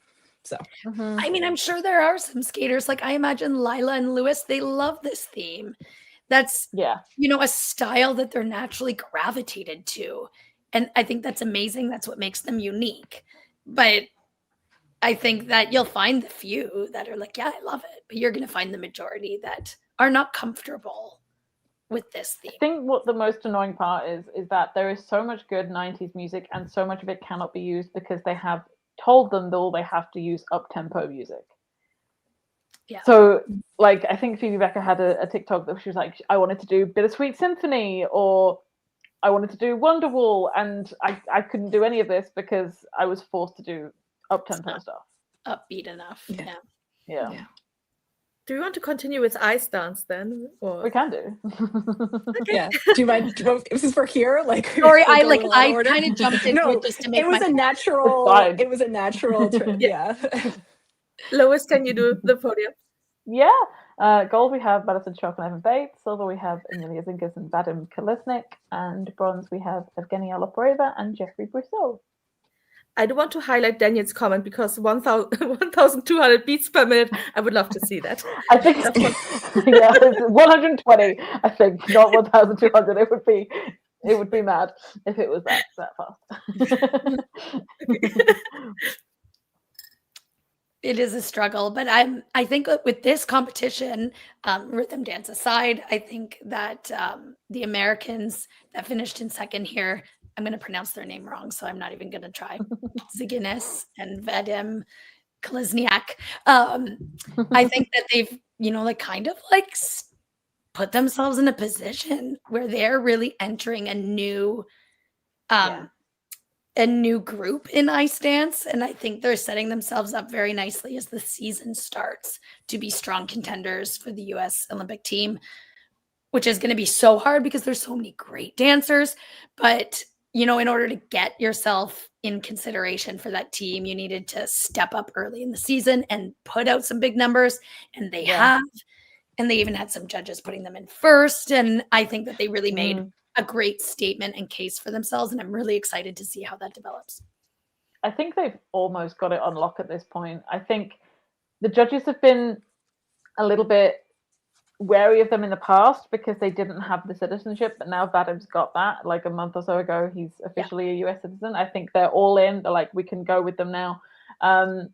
so. I mean, I'm sure there are some skaters, like I imagine Lila and Lewis, they love this theme. That's, a style that they're naturally gravitated to. And I think that's amazing. That's what makes them unique. But I think that you'll find the few that are like, yeah, I love it. But you're going to find the majority that are not comfortable with this theme. I think what the most annoying part is that there is so much good 90s music and so much of it cannot be used because they have told them that all they have to use up-tempo music. Yeah. So, like, I think Phoebe Becker had a TikTok that she was like, I wanted to do Bittersweet Symphony, or I wanted to do Wonderwall, and I couldn't do any of this because I was forced to do up-tempo stuff. Upbeat enough. Yeah. Do you want to continue with Ice Dance then? Or... We can do. Okay. Yeah. Do you mind? Is we're here? Like, sorry, I kind of jumped into no, it just to make it was a natural. It was a natural trend. Yeah. Lois, can you do the podium? Yeah. Gold we have Madison Chock and Evan Bates. Silver we have Emilia Zinkas and Vadim Kolesnik. And bronze we have Evgenia Loporeva and Jeffrey Brousseau. I do want to highlight Daniel's comment because 1,200 beats per minute. I would love to see that. I think yeah, it's 120. I think not 1,200. It would be mad if it was that fast. It is a struggle, but I think with this competition, rhythm dance aside, I think that the Americans that finished in second here, I'm going to pronounce their name wrong, so I'm not even going to try. Ziginis and Vadim Kolesniak. I think that they've, kind of put themselves in a position where they're really entering a new group in ice dance, and I think they're setting themselves up very nicely as the season starts to be strong contenders for the U.S. Olympic team, which is going to be so hard because there's so many great dancers. But in order to get yourself in consideration for that team, you needed to step up early in the season and put out some big numbers, and they have. And they even had some judges putting them in first, and I think that they really made a great statement and case for themselves, and I'm really excited to see how that develops. I think they've almost got it on lock at this point. I think the judges have been a little bit wary of them in the past because they didn't have the citizenship, but now Vadim's got that. Like a month or so ago, he's officially a US citizen. I think they're all in. They're like, we can go with them now. And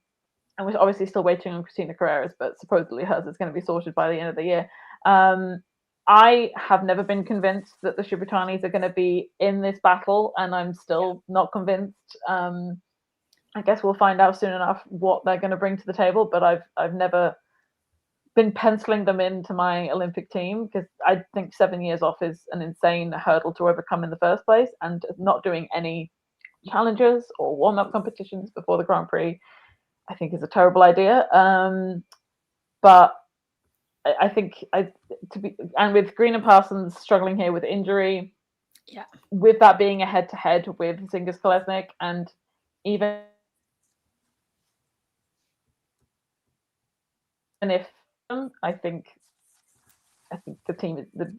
we're obviously still waiting on Christina Carreras, but supposedly hers is going to be sorted by the end of the year. I have never been convinced that the Shibutanis are going to be in this battle, and I'm still not convinced. I guess we'll find out soon enough what they're going to bring to the table, but I've never been penciling them into my Olympic team because I think 7 years off is an insane hurdle to overcome in the first place, and not doing any challenges or warm-up competitions before the Grand Prix, I think, is a terrible idea. But I think and with Green and Parsons struggling here with injury, with that being a head-to-head with Zingas Kolesnik, and even if I think the team, the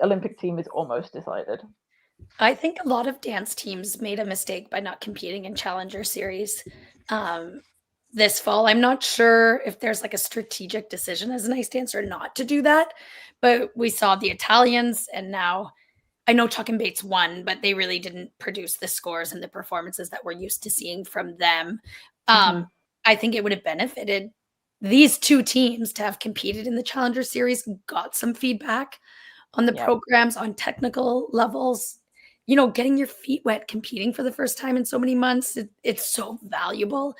Olympic team, is almost decided. I think a lot of dance teams made a mistake by not competing in Challenger Series this fall. I'm not sure if there's a strategic decision as an ice dancer not to do that, but we saw the Italians, and now I know Chuck and Bates won, but they really didn't produce the scores and the performances that we're used to seeing from them. I think it would have benefited these two teams to have competed in the Challenger Series, got some feedback on the programs, on technical levels, getting your feet wet, competing for the first time in so many months. It's so valuable.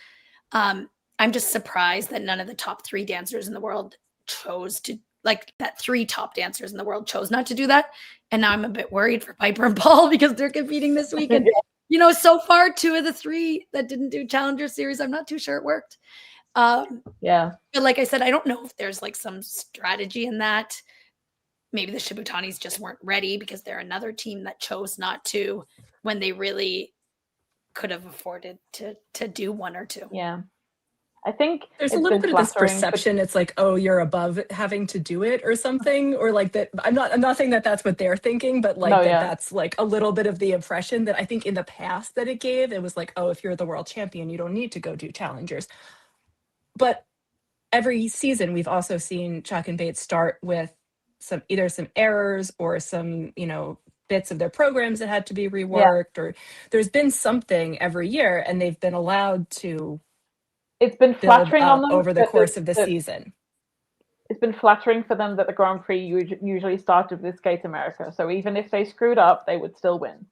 I'm just surprised that none of the top three dancers in the world chose to, that three top dancers in the world chose not to do that. And now I'm a bit worried for Piper and Paul because they're competing this weekend. So far, two of the three that didn't do Challenger Series, I'm not too sure it worked. But like I said, I don't know if there's some strategy in that. Maybe the Shibutanis just weren't ready because they're another team that chose not to when they really could have afforded to do one or two. Yeah. I think there's a little bit of this perception. It's you're above having to do it or something, or that. I'm not saying that that's what they're thinking, but that's a little bit of the impression that I think in the past that it gave. It was if you're the world champion, you don't need to go do challengers. But every season, we've also seen Chuck and Bates start with either some errors or some, bits of their programs that had to be reworked, or there's been something every year, and they've been allowed to. It's been flattering on them over the course of the season. it's been flattering for them that the Grand Prix usually started with Skate America. So even if they screwed up, they would still win.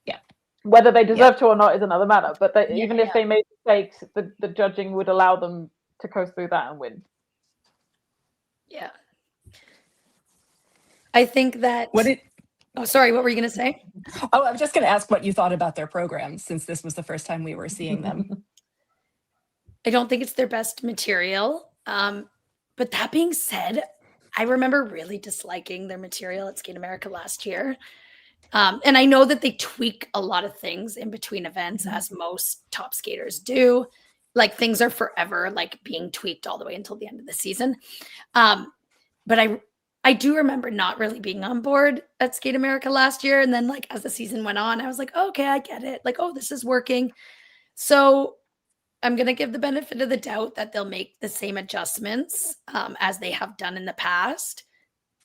Yeah. Whether they deserve to or not is another matter. But even if they made mistakes, the judging would allow them to coast through that and win. Yeah. I think that... Oh, sorry, what were you going to say? Oh, I was just going to ask what you thought about their programs, since this was the first time we were seeing them. I don't think it's their best material. But that being said, I remember really disliking their material at Skate America last year. And I know that they tweak a lot of things in between events, as most top skaters do. Like, things are forever like being tweaked all the way until the end of the season. But I do remember not really being on board at Skate America last year. And then, like, as the season went on, I was like, oh, okay, I get it. Like, oh, this is working. So I'm going to give the benefit of the doubt that they'll make the same adjustments as they have done in the past,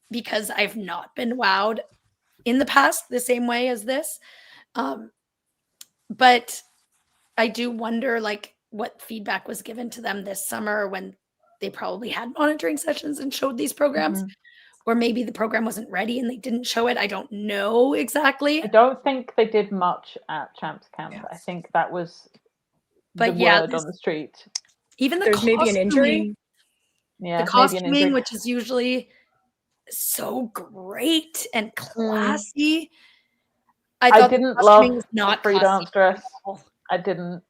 because I've not been wowed in the past the same way as this. But I do wonder, like, what feedback was given to them this summer when they probably had monitoring sessions and showed these programs. Or maybe the program wasn't ready and they didn't show it. I don't know exactly. I don't think they did much at Champs Camp. I think that was the word on the street. Even there's maybe an injury. Yeah, the costuming, which is usually so great and classy. I didn't love the free dance dress. I didn't.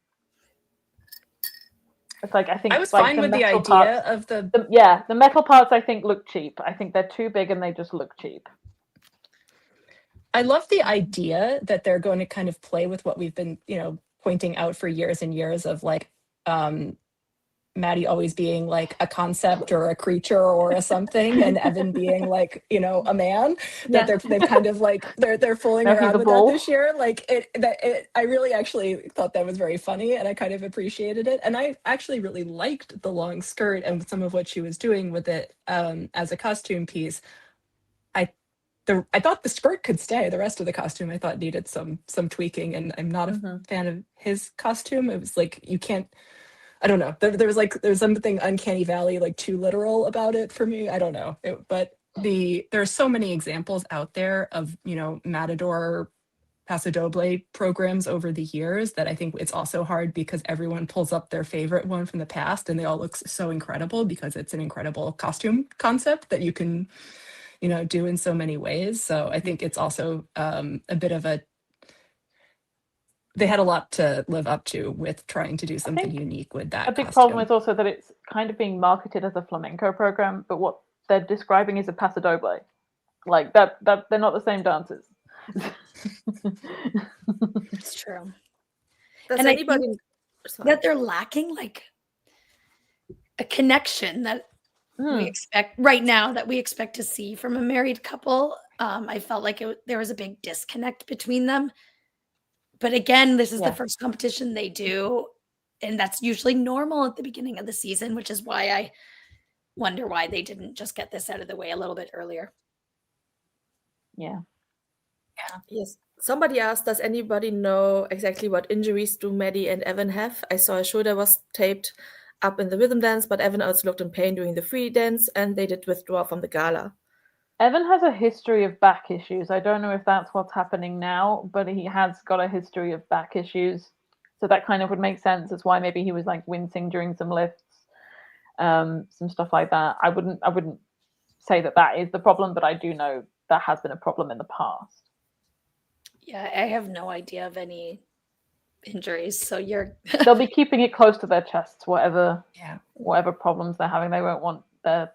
It's like, I think I was like fine with the idea of the metal parts. I think look cheap. I think they're too big and they just look cheap. I love the idea that they're going to kind of play with what we've been, pointing out for years and years of, like, Maddie always being like a concept or a creature or a something, and Evan being like, a man. That they've kind of like they're fooling around with that this year. Like I really actually thought that was very funny, and I kind of appreciated it. And I actually really liked the long skirt and some of what she was doing with it as a costume piece. I thought the skirt could stay. The rest of the costume I thought needed some tweaking, and I'm not a fan of his costume. It was like, you can't. I don't know. There's something uncanny valley, like too literal about it for me. I don't know. But there are so many examples out there of, Matador Paso Doble programs over the years that I think it's also hard because everyone pulls up their favorite one from the past and they all look so incredible because it's an incredible costume concept that you can, do in so many ways. So I think it's also a bit of they had a lot to live up to with trying to do something unique with that. A big problem is also that it's kind of being marketed as a flamenco program, but what they're describing is a Paso Doble. Like that they're not the same dancers. It's true. And anybody that they're lacking like a connection that we expect right now, that we expect to see from a married couple. I felt like there was a big disconnect between them. But again, this is the first competition they do, and that's usually normal at the beginning of the season, which is why I wonder why they didn't just get this out of the way a little bit earlier. Yeah. Yes. Somebody asked, does anybody know exactly what injuries do Maddie and Evan have? I saw a shoulder was taped up in the rhythm dance, but Evan also looked in pain during the free dance, and they did withdraw from the gala. Evan has a history of back issues. I don't know if that's what's happening now, but he has got a history of back issues. So that kind of would make sense as why maybe he was like wincing during some lifts, some stuff like that. I wouldn't say that is the problem, but I do know that has been a problem in the past. Yeah, I have no idea of any injuries. So they'll be keeping it close to their chests, whatever problems they're having. They won't want their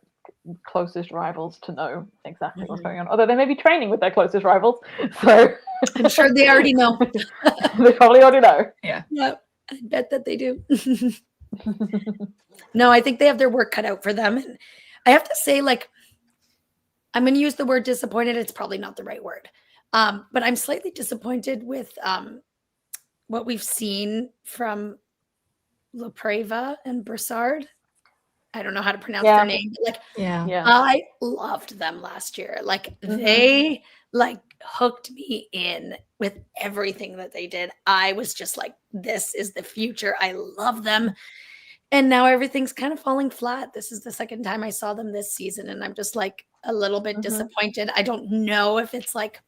closest rivals to know exactly what's going on, although they may be training with their closest rivals, so I'm sure they already know. They probably already know. Yeah, I bet that they do. No, I think they have their work cut out for them, and I have to say, like, I'm going to use the word disappointed. It's probably not the right word, but I'm slightly disappointed with what we've seen from Lopreva and Broussard. I don't know how to pronounce their name. But I loved them last year. Like they hooked me in with everything that they did. I was just like, this is the future. I love them. And now everything's kind of falling flat. This is the second time I saw them this season, and I'm just like a little bit disappointed. I don't know if it's like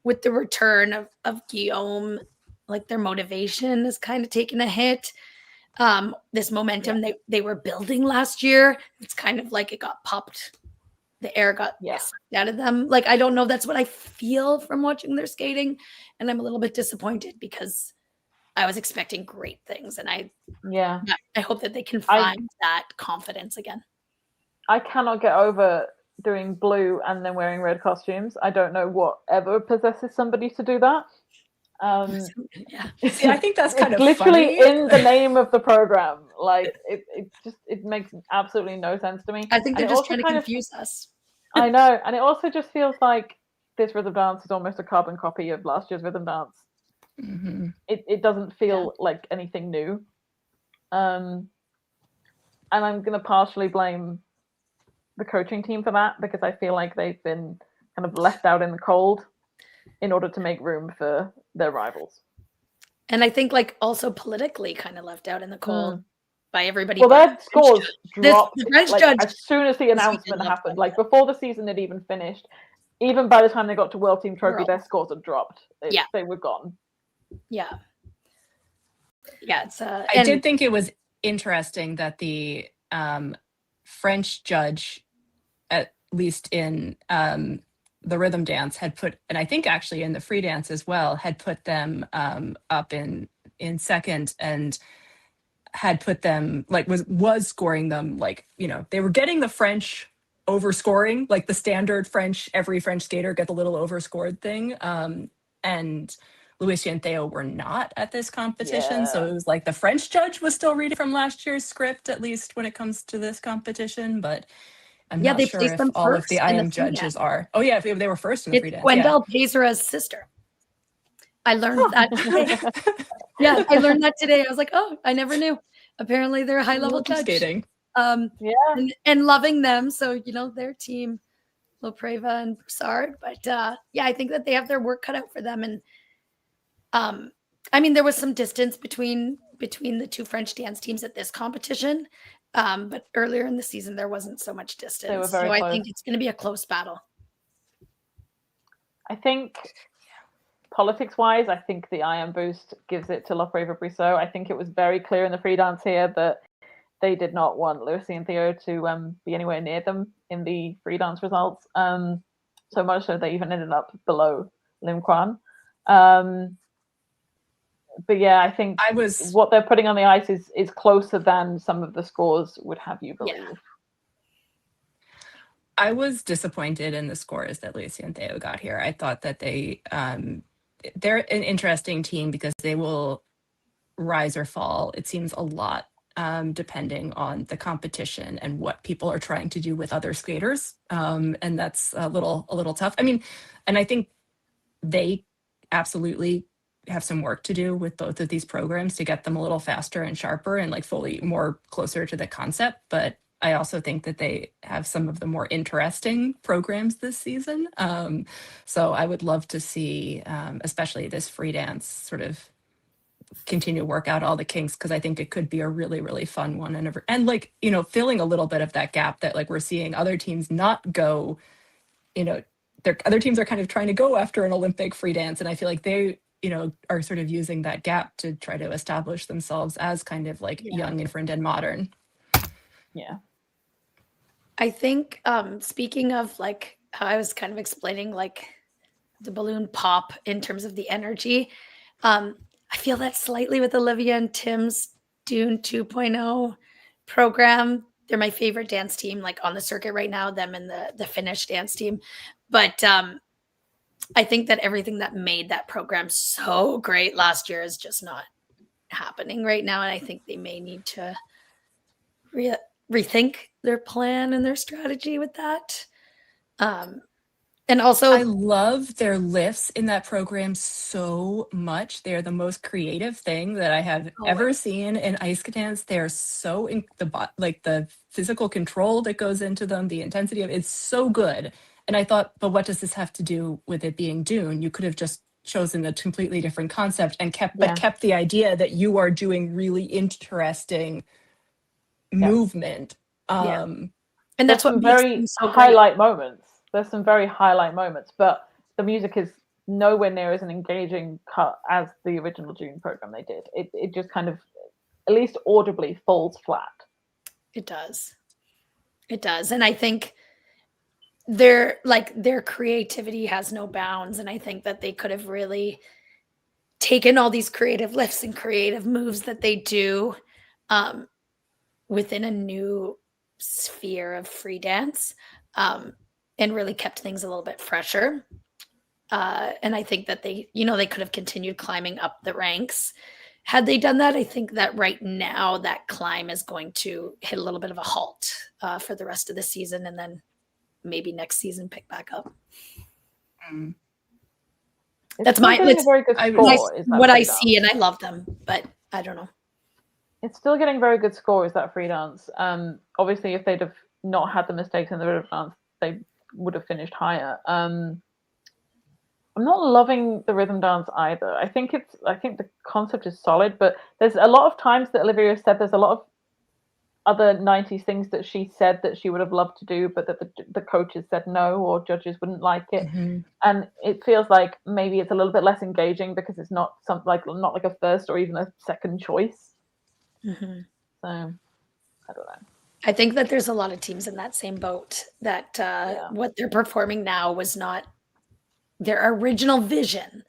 with the return of Guillaume, like their motivation is kind of taking a hit. This momentum they were building last year, it's kind of like it got popped. The air got sucked out of them. Like, I don't know. That's what I feel from watching their skating. And I'm a little bit disappointed because I was expecting great things. And I hope that they can find that confidence again. I cannot get over doing blue and then wearing red costumes. I don't know whatever possesses somebody to do that. See, I think that's kind of literally funny. in the name of the program. Like it makes absolutely no sense to me. I think they're just trying to confuse us. I know, and it also just feels like this rhythm dance is almost a carbon copy of last year's rhythm dance. It doesn't feel like anything new. And I'm going to partially blame the coaching team for that, because I feel like they've been kind of left out in the cold in order to make room for their rivals. And I think like also politically kind of left out in the cold by everybody. Well, their scores dropped the French judge, as soon as the announcement happened. Like before the season had even finished, even by the time they got to World Team Trophy, their scores had dropped. They were gone. Yeah. It's I did think it was interesting that the French judge, at least in the rhythm dance, had put, and I think actually in the free dance as well, had put them up in second, and had put them like was scoring them, like, you know, they were getting the French overscoring, like the standard French, every French skater get the little overscored thing. And Luis and Theo were not at this competition. So it was like the French judge was still reading from last year's script, at least when it comes to this competition. But I'm not sure if all of the IM judges are. Oh yeah, they were first in the free dance. Gwendal Pezera's sister. I learned that today. I learned that today. I was like, oh, I never knew. Apparently they're a high level judge. Skating. And loving them. So, you know, their team, Lopreva and Broussard. But I think that they have their work cut out for them. And I mean, there was some distance between the two French dance teams at this competition. But earlier in the season, there wasn't so much distance. They were very close. I think it's going to be a close battle. I think politics-wise, I think the IM boost gives it to Lopreva Brissot. I think it was very clear in the free dance here that they did not want Lucy and Theo to be anywhere near them in the free dance results. So much so they even ended up below Lim Quan. But yeah, I think what they're putting on the ice is closer than some of the scores would have you believe. Yeah. I was disappointed in the scores that Lucy and Theo got here. I thought that they're an interesting team because they will rise or fall, it seems, a lot, depending on the competition and what people are trying to do with other skaters. And that's a little tough. I mean, and I think they absolutely have some work to do with both of these programs to get them a little faster and sharper and like fully more closer to the concept. But I also think that they have some of the more interesting programs this season. So I would love to see, especially this free dance, sort of continue to work out all the kinks, because I think it could be a really, really fun one. And like, you know, filling a little bit of that gap that like we're seeing other teams not go, you know, other teams are kind of trying to go after an Olympic free dance. And I feel like they, you know, are sort of using that gap to try to establish themselves as kind of like young, different, and modern. Yeah. I think speaking of like how I was kind of explaining like the balloon pop in terms of the energy, I feel that slightly with Olivia and Tim's Dune 2.0 program. They're my favorite dance team like on the circuit right now, them and the Finnish dance team. But I think that everything that made that program so great last year is just not happening right now. And I think they may need to rethink their plan and their strategy with that. And also, I love their lifts in that program so much. They're the most creative thing that I have ever seen in ice dance. They're so the physical control that goes into them, the intensity of it's so good. And I thought, but what does this have to do with it being Dune? You could have just chosen a completely different concept and kept the idea that you are doing really interesting movement. And that's what some makes very them so highlight moments. There's some very highlight moments, but the music is nowhere near as an engaging cut as the original June program they did. It just kind of, at least audibly, falls flat. It does. It does. And I think their creativity has no bounds. And I think that they could have really taken all these creative lifts and creative moves that they do within a new sphere of free dance and really kept things a little bit fresher. And I think that they could have continued climbing up the ranks. Had they done that, I think that right now that climb is going to hit a little bit of a halt for the rest of the season, and then maybe next season pick back up. That's a very good score. What I see, and I love them, but I don't know. It's still getting very good score. Is that free dance? Obviously, if they'd have not had the mistakes in the rhythm dance, they would have finished higher. I'm not loving the rhythm dance either. I think the concept is solid, but there's a lot of times that Olivia said there's a lot of other 90s things that she said that she would have loved to do, but that the coaches said no, or judges wouldn't like it. And it feels like maybe it's a little bit less engaging because it's not something not like a first or even a second choice. So I don't know. I think that there's a lot of teams in that same boat that what they're performing now was not their original vision,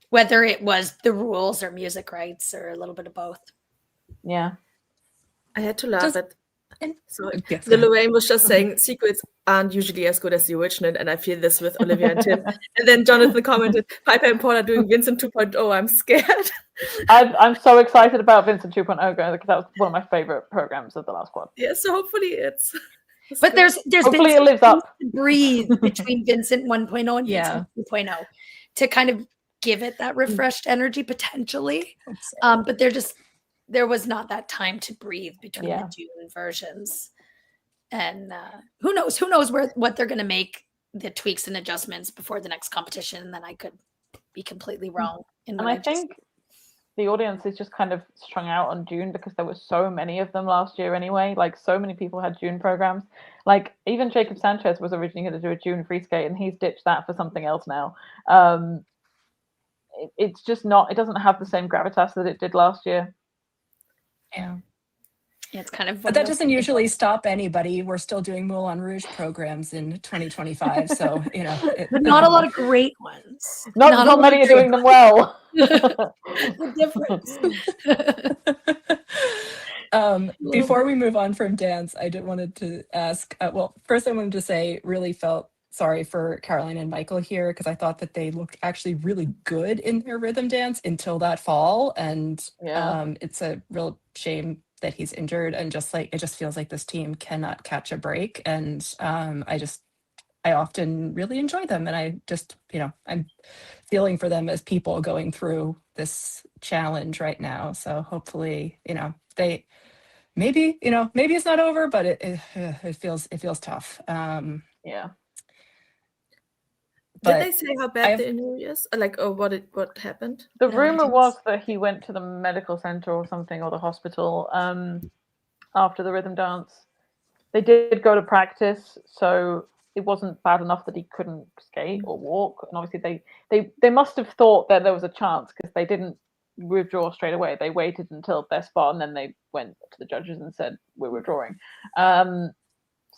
whether it was the rules or music rights or a little bit of both. Yeah. I had to laugh at the Lorraine was just saying sequels aren't usually as good as the original, and I feel this with Olivia and Tim. And then Jonathan commented, Piper and Paul are doing Vincent 2.0. I'm scared. I'm so excited about Vincent 2.0 because that was one of my favorite programs of the last one. Yeah, so hopefully it's but there's hopefully it lives up. Breathe between Vincent 1.0 and Vincent 2.0 to kind of give it that refreshed energy potentially. But there was not that time to breathe between the June versions. And who knows what they're going to make the tweaks and adjustments before the next competition. And then I could be completely wrong. And I think the audience is just kind of strung out on June because there were so many of them last year anyway. Like, so many people had June programs. Like, even Jacob Sanchez was originally going to do a June free skate, and he's ditched that for something else now. It's just not, it doesn't have the same gravitas that it did last year. Yeah. It's kind of, but that doesn't usually stop anybody. We're still doing Moulin Rouge programs in 2025, so but not a lot of great ones. Not many are doing them well. The difference. Before we move on from dance, I wanted to ask. First, I wanted to say, really felt sorry for Caroline and Michael here because I thought that they looked actually really good in their rhythm dance until that fall, and it's a real shame that he's injured, and it just feels like this team cannot catch a break. And I often really enjoy them, and I just I'm feeling for them as people going through this challenge right now. So hopefully they maybe it's not over, but it feels tough. Did they say how bad the injury is? Or what happened? The rumor was that he went to the medical center or something, or the hospital after the rhythm dance. They did go to practice, so it wasn't bad enough that he couldn't skate or walk. And obviously they must have thought that there was a chance because they didn't withdraw straight away. They waited until their spot, and then they went to the judges and said, we're withdrawing. So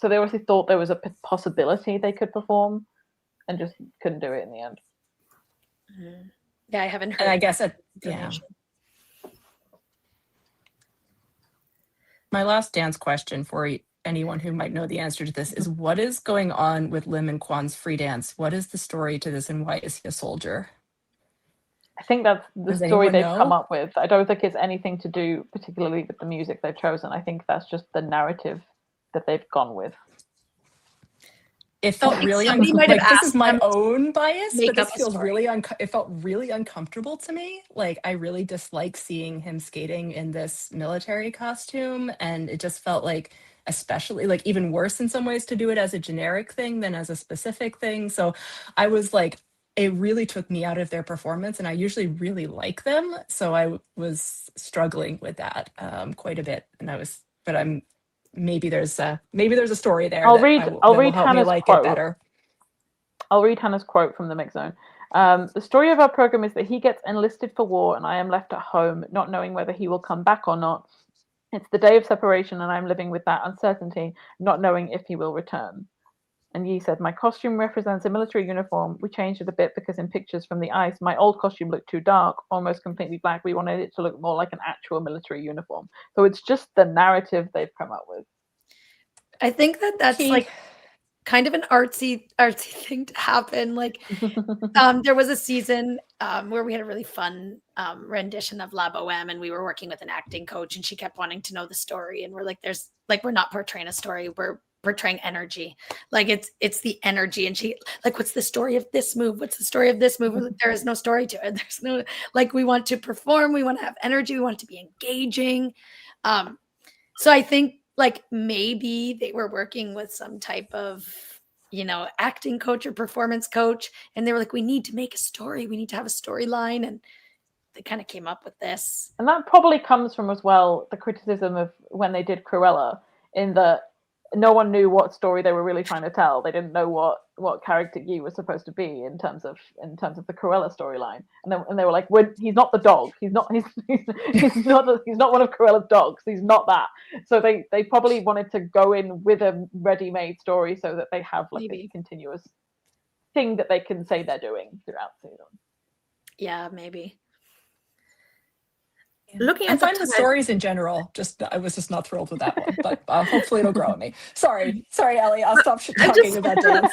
they obviously thought there was a possibility they could perform, and just couldn't do it in the end. Yeah, I haven't heard. And I guess my last dance question for anyone who might know the answer to this is, what is going on with Lim and Kwan's free dance? What is the story to this, and why is he a soldier? I think that's the story they've come up with. I don't think it's anything to do particularly with the music they've chosen. I think that's just the narrative that they've gone with. It felt really this is my own bias, but this feels really it felt really uncomfortable to me. Like, I really dislike seeing him skating in this military costume, and it just felt like, especially like even worse in some ways to do it as a generic thing than as a specific thing. So I was like, it really took me out of their performance, and I usually really like them, so I was struggling with that quite a bit, and I was but maybe there's a story there. I'll that read will help me Hannah's like quote. it better. I'll read Hannah's quote from the Mix Zone. The story of our program is that he gets enlisted for war and I am left at home, not knowing whether he will come back or not. It's the day of separation and I'm living with that uncertainty, not knowing if he will return. And Yi said, my costume represents a military uniform. We changed it a bit because in pictures from the ice, my old costume looked too dark, almost completely black. We wanted it to look more like an actual military uniform. So it's just the narrative they've come up with. I think that's like kind of an artsy thing to happen. Like there was a season where we had a really fun rendition of La Boheme, and we were working with an acting coach, and she kept wanting to know the story. And we're like, we're not portraying a story, we're portraying energy. Like it's the energy. And she like, what's the story of this move? What's the story of this move? Like, there is no story to it. There's no, like, we want to perform, we want to have energy, we want it to be engaging. So I think like maybe they were working with some type of, acting coach or performance coach, and they were like, we need to make a story, we need to have a storyline, and they kind of came up with this. And that probably comes from as well the criticism of when they did Cruella, in that no one knew what story they were really trying to tell. They didn't know what character Yi was supposed to be in terms of the Cruella storyline. And they were like, he's not the dog. He's not one of Cruella's dogs. He's not that. So they probably wanted to go in with a ready-made story so that they have like a continuous thing that they can say they're doing throughout the season. Yeah, maybe. Looking I'm at fine with stories in general. I was just not thrilled with that one, but hopefully it'll grow on me. Sorry, Ellie. I'll stop talking about dance.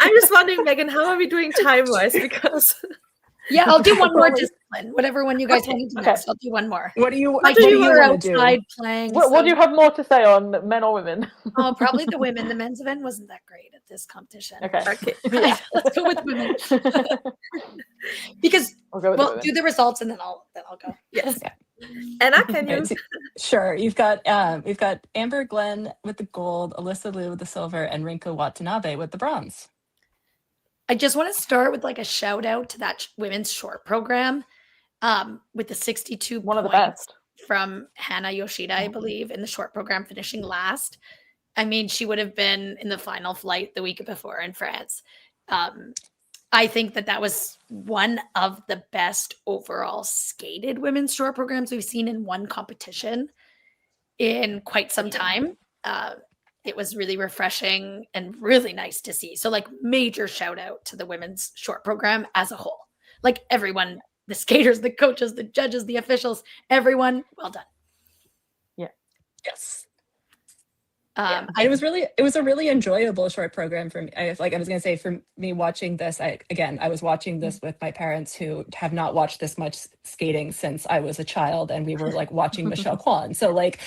I'm just wondering, Megan, how are we doing time-wise? Because yeah, I'll do one more discipline. Whatever one you guys want to do next, I'll do one more. What do you want to do? Playing. What do you have more to say on, men or women? Oh, probably the women. The men's event wasn't that great at this competition. Okay. Yeah. Let's go with women. Because do the results and then I'll go. Yes. Yeah. Anna, can you? Sure. We've got Amber Glenn with the gold, Alyssa Liu with the silver, and Rinko Watanabe with the bronze. I just want to start with like a shout out to that women's short program with the 62 one of the points best from Hannah Yoshida, I believe, in the short program, finishing last. I mean, she would have been in the final flight the week before in France. I think that was one of the best overall skated women's short programs we've seen in one competition in quite some time. It was really refreshing and really nice to see. So like major shout out to the women's short program as a whole. Like everyone, the skaters, the coaches, the judges, the officials, everyone, well done. Yeah. Yes. It was a really enjoyable short program for me. I was going to say, for me watching this, I was watching this with my parents who have not watched this much skating since I was a child, and we were like watching Michelle Kwan. So like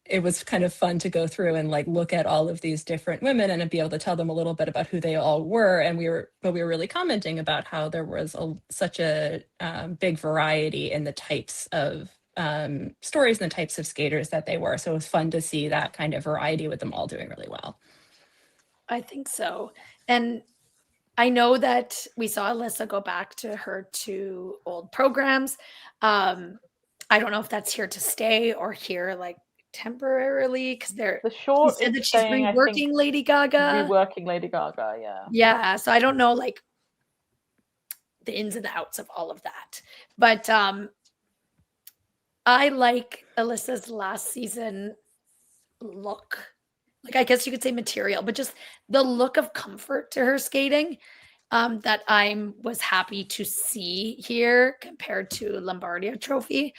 it was kind of fun to go through and like look at all of these different women and be able to tell them a little bit about who they all were. And we were really commenting about how there was such a big variety in the types of stories and the types of skaters that they were. So it was fun to see that kind of variety with them all doing really well. I think so. And I know that we saw Alyssa go back to her 2 old programs. I don't know if that's here to stay or here like temporarily, because they're the short said that she's reworking Lady Gaga. Reworking Lady Gaga, yeah. Yeah. So I don't know like the ins and outs of all of that. But I like Alyssa's last season look. Like, I guess you could say material, but just the look of comfort to her skating that I was happy to see here compared to Lombardia Trophy.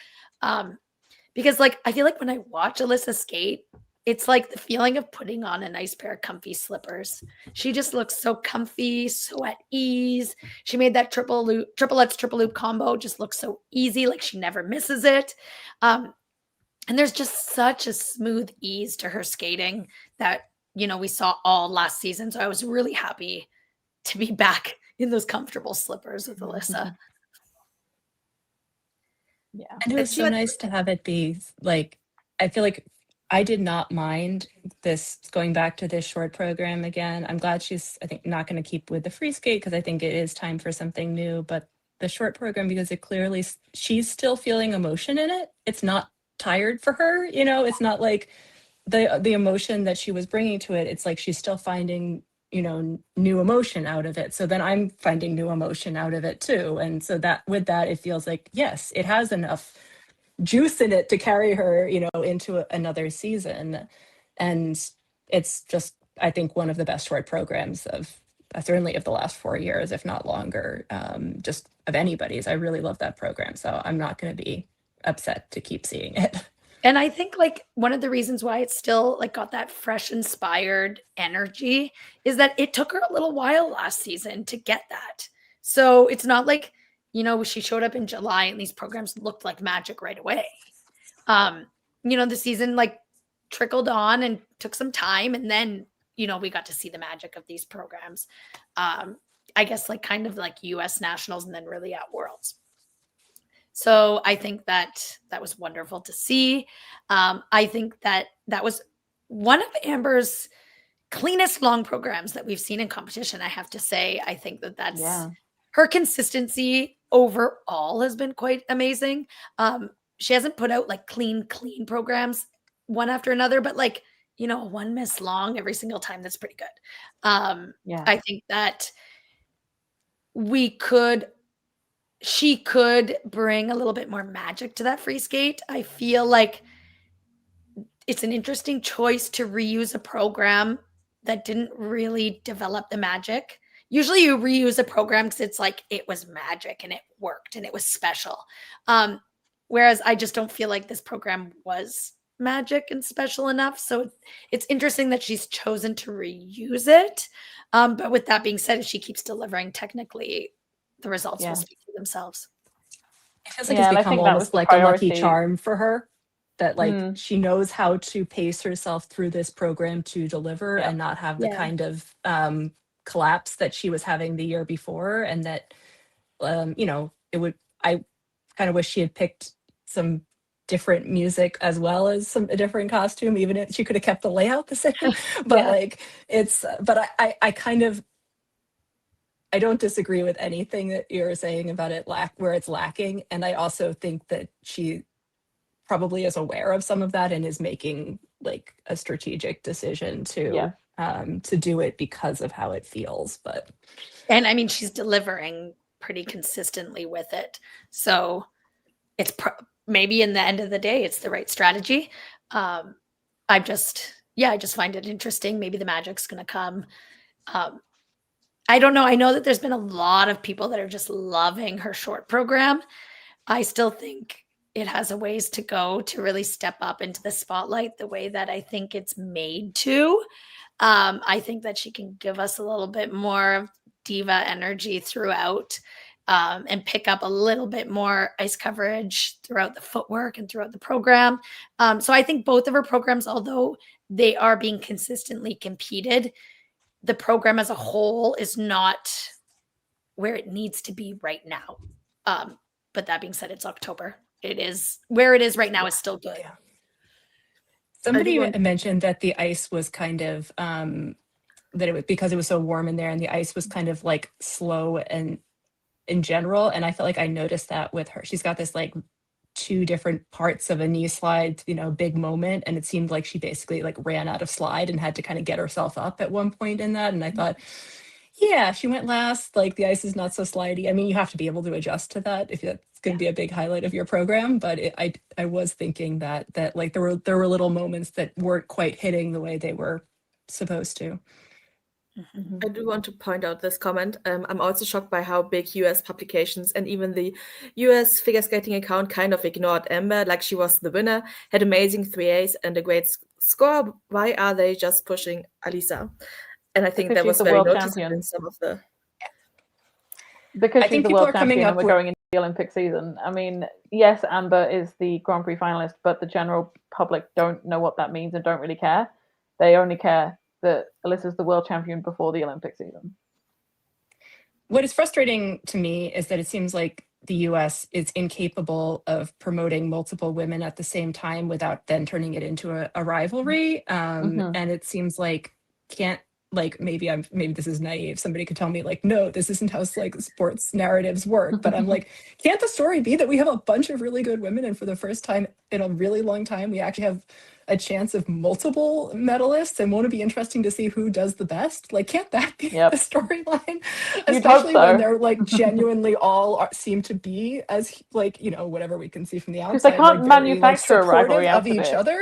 Because like, I feel like when I watch Alyssa skate, it's like the feeling of putting on a nice pair of comfy slippers. She just looks so comfy, so at ease. She made that triple loop combo just look so easy, like she never misses it. And there's just such a smooth ease to her skating that, we saw all last season. So I was really happy to be back in those comfortable slippers with Alyssa. Yeah. And it was so nice to have it be like, I feel like I did not mind this going back to this short program again. I'm glad she's, I think, not going to keep with the free skate because I think it is time for something new. But the short program, because it clearly, she's still feeling emotion in it. It's not tired for her. You know, it's not like the emotion that she was bringing to it. It's like she's still finding, you know, new emotion out of it. So then I'm finding new emotion out of it too. And so that with that, it feels like, yes, it has enough juice in it to carry her, you know, into another season. And it's just, I think, one of the best short programs of certainly of the last 4 years, if not longer, just of anybody's. I really love that program. So I'm not going to be upset to keep seeing it. And I think like one of the reasons why it's still like got that fresh, inspired energy is that it took her a little while last season to get that. So it's not like, you know, she showed up in July and these programs looked like magic right away. You know, the season like trickled on and took some time, and then, you know, we got to see the magic of these programs. I guess like kind of like US nationals and then really at Worlds. So I think that was wonderful to see. I think that was one of Amber's cleanest long programs that we've seen in competition. I have to say, I think that's her consistency overall has been quite amazing. She hasn't put out like clean programs one after another, but like, you know, one miss long every single time. That's pretty good. I think that she could bring a little bit more magic to that free skate. I feel like it's an interesting choice to reuse a program that didn't really develop the magic. Usually you reuse a program because it's like it was magic and it worked and it was special. Whereas I just don't feel like this program was magic and special enough. So it's interesting that she's chosen to reuse it. But with that being said, if she keeps delivering technically, the results will speak for themselves. It feels like it's become almost like a lucky charm for her, that like she knows how to pace herself through this program to deliver and not have the kind of collapse that she was having the year before. And that, you know, I kind of wish she had picked some different music as well as a different costume, even if she could have kept the layout the same. But like but I don't disagree with anything that you're saying about it where it's lacking. And I also think that she probably is aware of some of that and is making like a strategic decision to do it because of how it feels. And I mean, she's delivering pretty consistently with it. So it's maybe in the end of the day, it's the right strategy. I just find it interesting. Maybe the magic's going to come. I don't know. I know that there's been a lot of people that are just loving her short program. I still think it has a ways to go to really step up into the spotlight the way that I think it's made to. I think that she can give us a little bit more diva energy throughout, and pick up a little bit more ice coverage throughout the footwork and throughout the program. So I think both of her programs, although they are being consistently competed, the program as a whole is not where it needs to be right now. But that being said, it's October. It is where it is right now is still good. Yeah. Somebody mentioned that the ice was kind of, that it was because it was so warm in there and the ice was kind of like slow and in general. And I felt like I noticed that with her. She's got this like 2 different parts of a knee slide, you know, big moment. And it seemed like she basically like ran out of slide and had to kind of get herself up at one point in that. And I thought, yeah, she went last, like the ice is not so slidey. I mean, you have to be able to adjust to that if that's going to be a big highlight of your program. But I was thinking that like there were little moments that weren't quite hitting the way they were supposed to. I do want to point out this comment. I'm also shocked by how big US publications and even the US figure skating account kind of ignored Amber, like she was the winner, had amazing 3As and a great score. Why are they just pushing Alisa? And I think that was very noticeable in some of the... Because she's the world champion and we're going into the Olympic season. I mean, yes, Amber is the Grand Prix finalist, but the general public don't know what that means and don't really care. They only care that Alyssa's the world champion before the Olympic season. What is frustrating to me is that it seems like the US is incapable of promoting multiple women at the same time without then turning it into a rivalry. And it seems like like maybe this is naive. Somebody could tell me like, no, this isn't how like sports narratives work. But I'm like, can't the story be that we have a bunch of really good women, and for the first time in a really long time, we actually have a chance of multiple medalists, and won't it be interesting to see who does the best? Like, can't that be the storyline? Especially when they're like genuinely all seem to be as like, you know, whatever we can see from the outside. Because they can't like, manufacture a rivalry out of each other.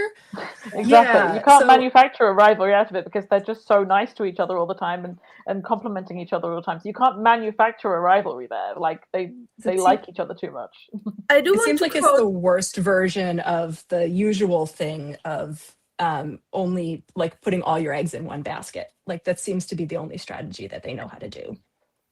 Exactly. Yeah, you can't manufacture a rivalry out of it because they're just so nice to each other all the time and complimenting each other all the time. So you can't manufacture a rivalry there. Like they like each other too much. I do. It seems like it's the worst version of the usual thing of only like putting all your eggs in one basket. Like that seems to be the only strategy that they know how to do.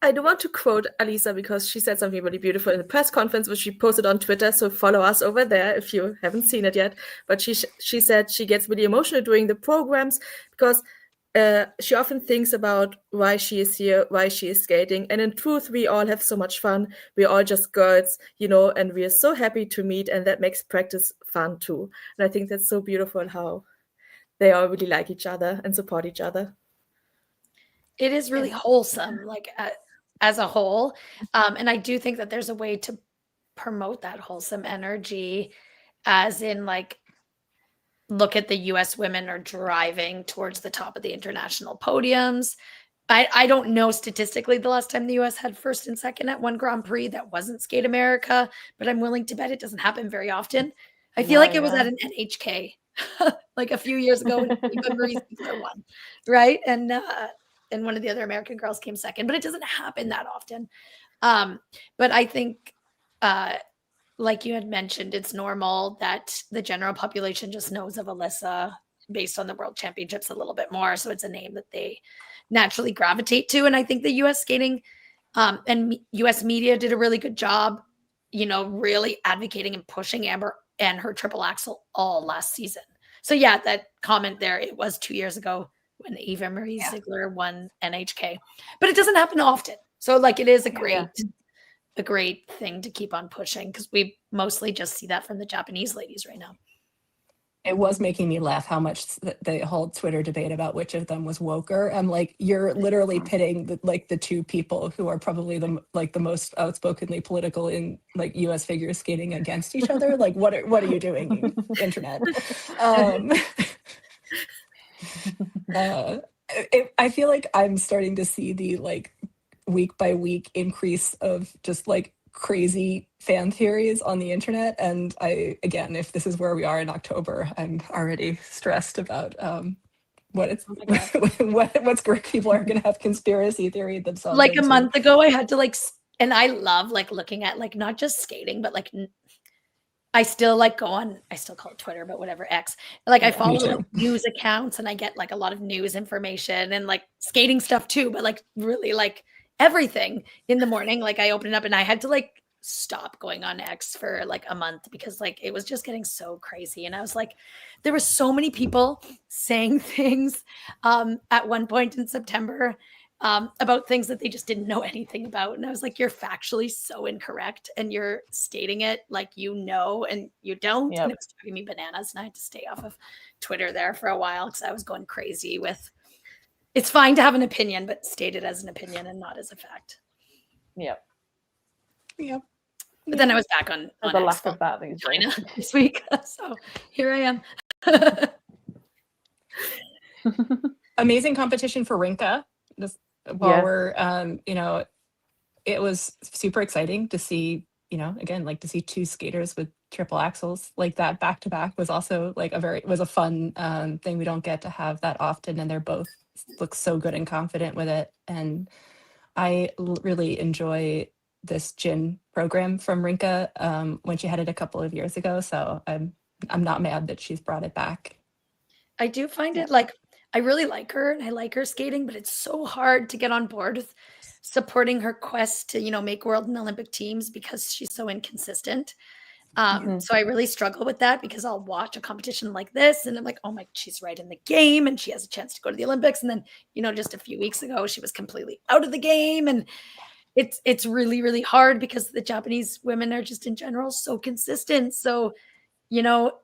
I do want to quote Alisa because she said something really beautiful in the press conference, which she posted on Twitter. So follow us over there if you haven't seen it yet. But she said she gets really emotional doing the programs because she often thinks about why she is here, why she is skating. And in truth, we all have so much fun. We're all just girls, you know, and we are so happy to meet. And that makes practice fun too. And I think that's so beautiful how they all really like each other and support each other. It is really wholesome, like as a whole. And I do think that there's a way to promote that wholesome energy, as in like, look at the US women are driving towards the top of the international podiums. I don't know statistically the last time the US had first and second at one Grand Prix that wasn't Skate America, but I'm willing to bet it doesn't happen very often. I feel like it was at an NHK like a few years ago when Eva Marie Ziegler won, right? And one of the other American girls came second, but it doesn't happen that often. But I think, like you had mentioned, it's normal that the general population just knows of Alyssa based on the World Championships a little bit more. So it's a name that they naturally gravitate to. And I think the US skating and US media did a really good job, you know, really advocating and pushing Amber and her triple axel all last season. So yeah, that comment there, it was 2 years ago when Eva Marie Ziegler won NHK, but it doesn't happen often. So like, it is a great thing to keep on pushing, because we mostly just see that from the Japanese ladies right now. It was making me laugh how much the whole Twitter debate about which of them was woker. I'm like, you're literally pitting the two people who are probably the most outspokenly political in like US figure skating against each other. Like, what are you doing, internet? I feel like I'm starting to see the like week by week increase of just like crazy fan theories on the internet, and if this is where we are in October, I'm already stressed about what's great. People are gonna have conspiracy theory themselves. Like a month ago, I had to and I love looking at not just skating, but I still call it Twitter, but whatever, X. I follow news accounts, and I get a lot of news information and skating stuff too, but really everything in the morning. I opened it up and I had to stop going on X for a month because it was just getting so crazy. And I was there were so many people saying things at one point in September about things that they just didn't know anything about. And I was you're factually so incorrect and you're stating it and you don't. Yep. And it was driving me bananas. And I had to stay off of Twitter there for a while because I was going crazy with, it's fine to have an opinion, but state it as an opinion and not as a fact. Yep. Yep. But then I was back on the lack of that these China this week. So here I am. Amazing competition for Rinka. We're, it was super exciting to see, to see two skaters with triple axels like that back to back was also was a fun thing. We don't get to have that often, and they're both look so good and confident with it. And I really enjoy this gin program from Rinka when she had it a couple of years ago. So I'm not mad that she's brought it back. I do find it I really like her and I like her skating, but it's so hard to get on board with supporting her quest to, make world and Olympic teams because she's so inconsistent. So I really struggle with that because I'll watch a competition like this and I'm oh my, she's right in the game and she has a chance to go to the Olympics. And then, just a few weeks ago, she was completely out of the game. And it's really, really hard because the Japanese women are just in general so consistent. So,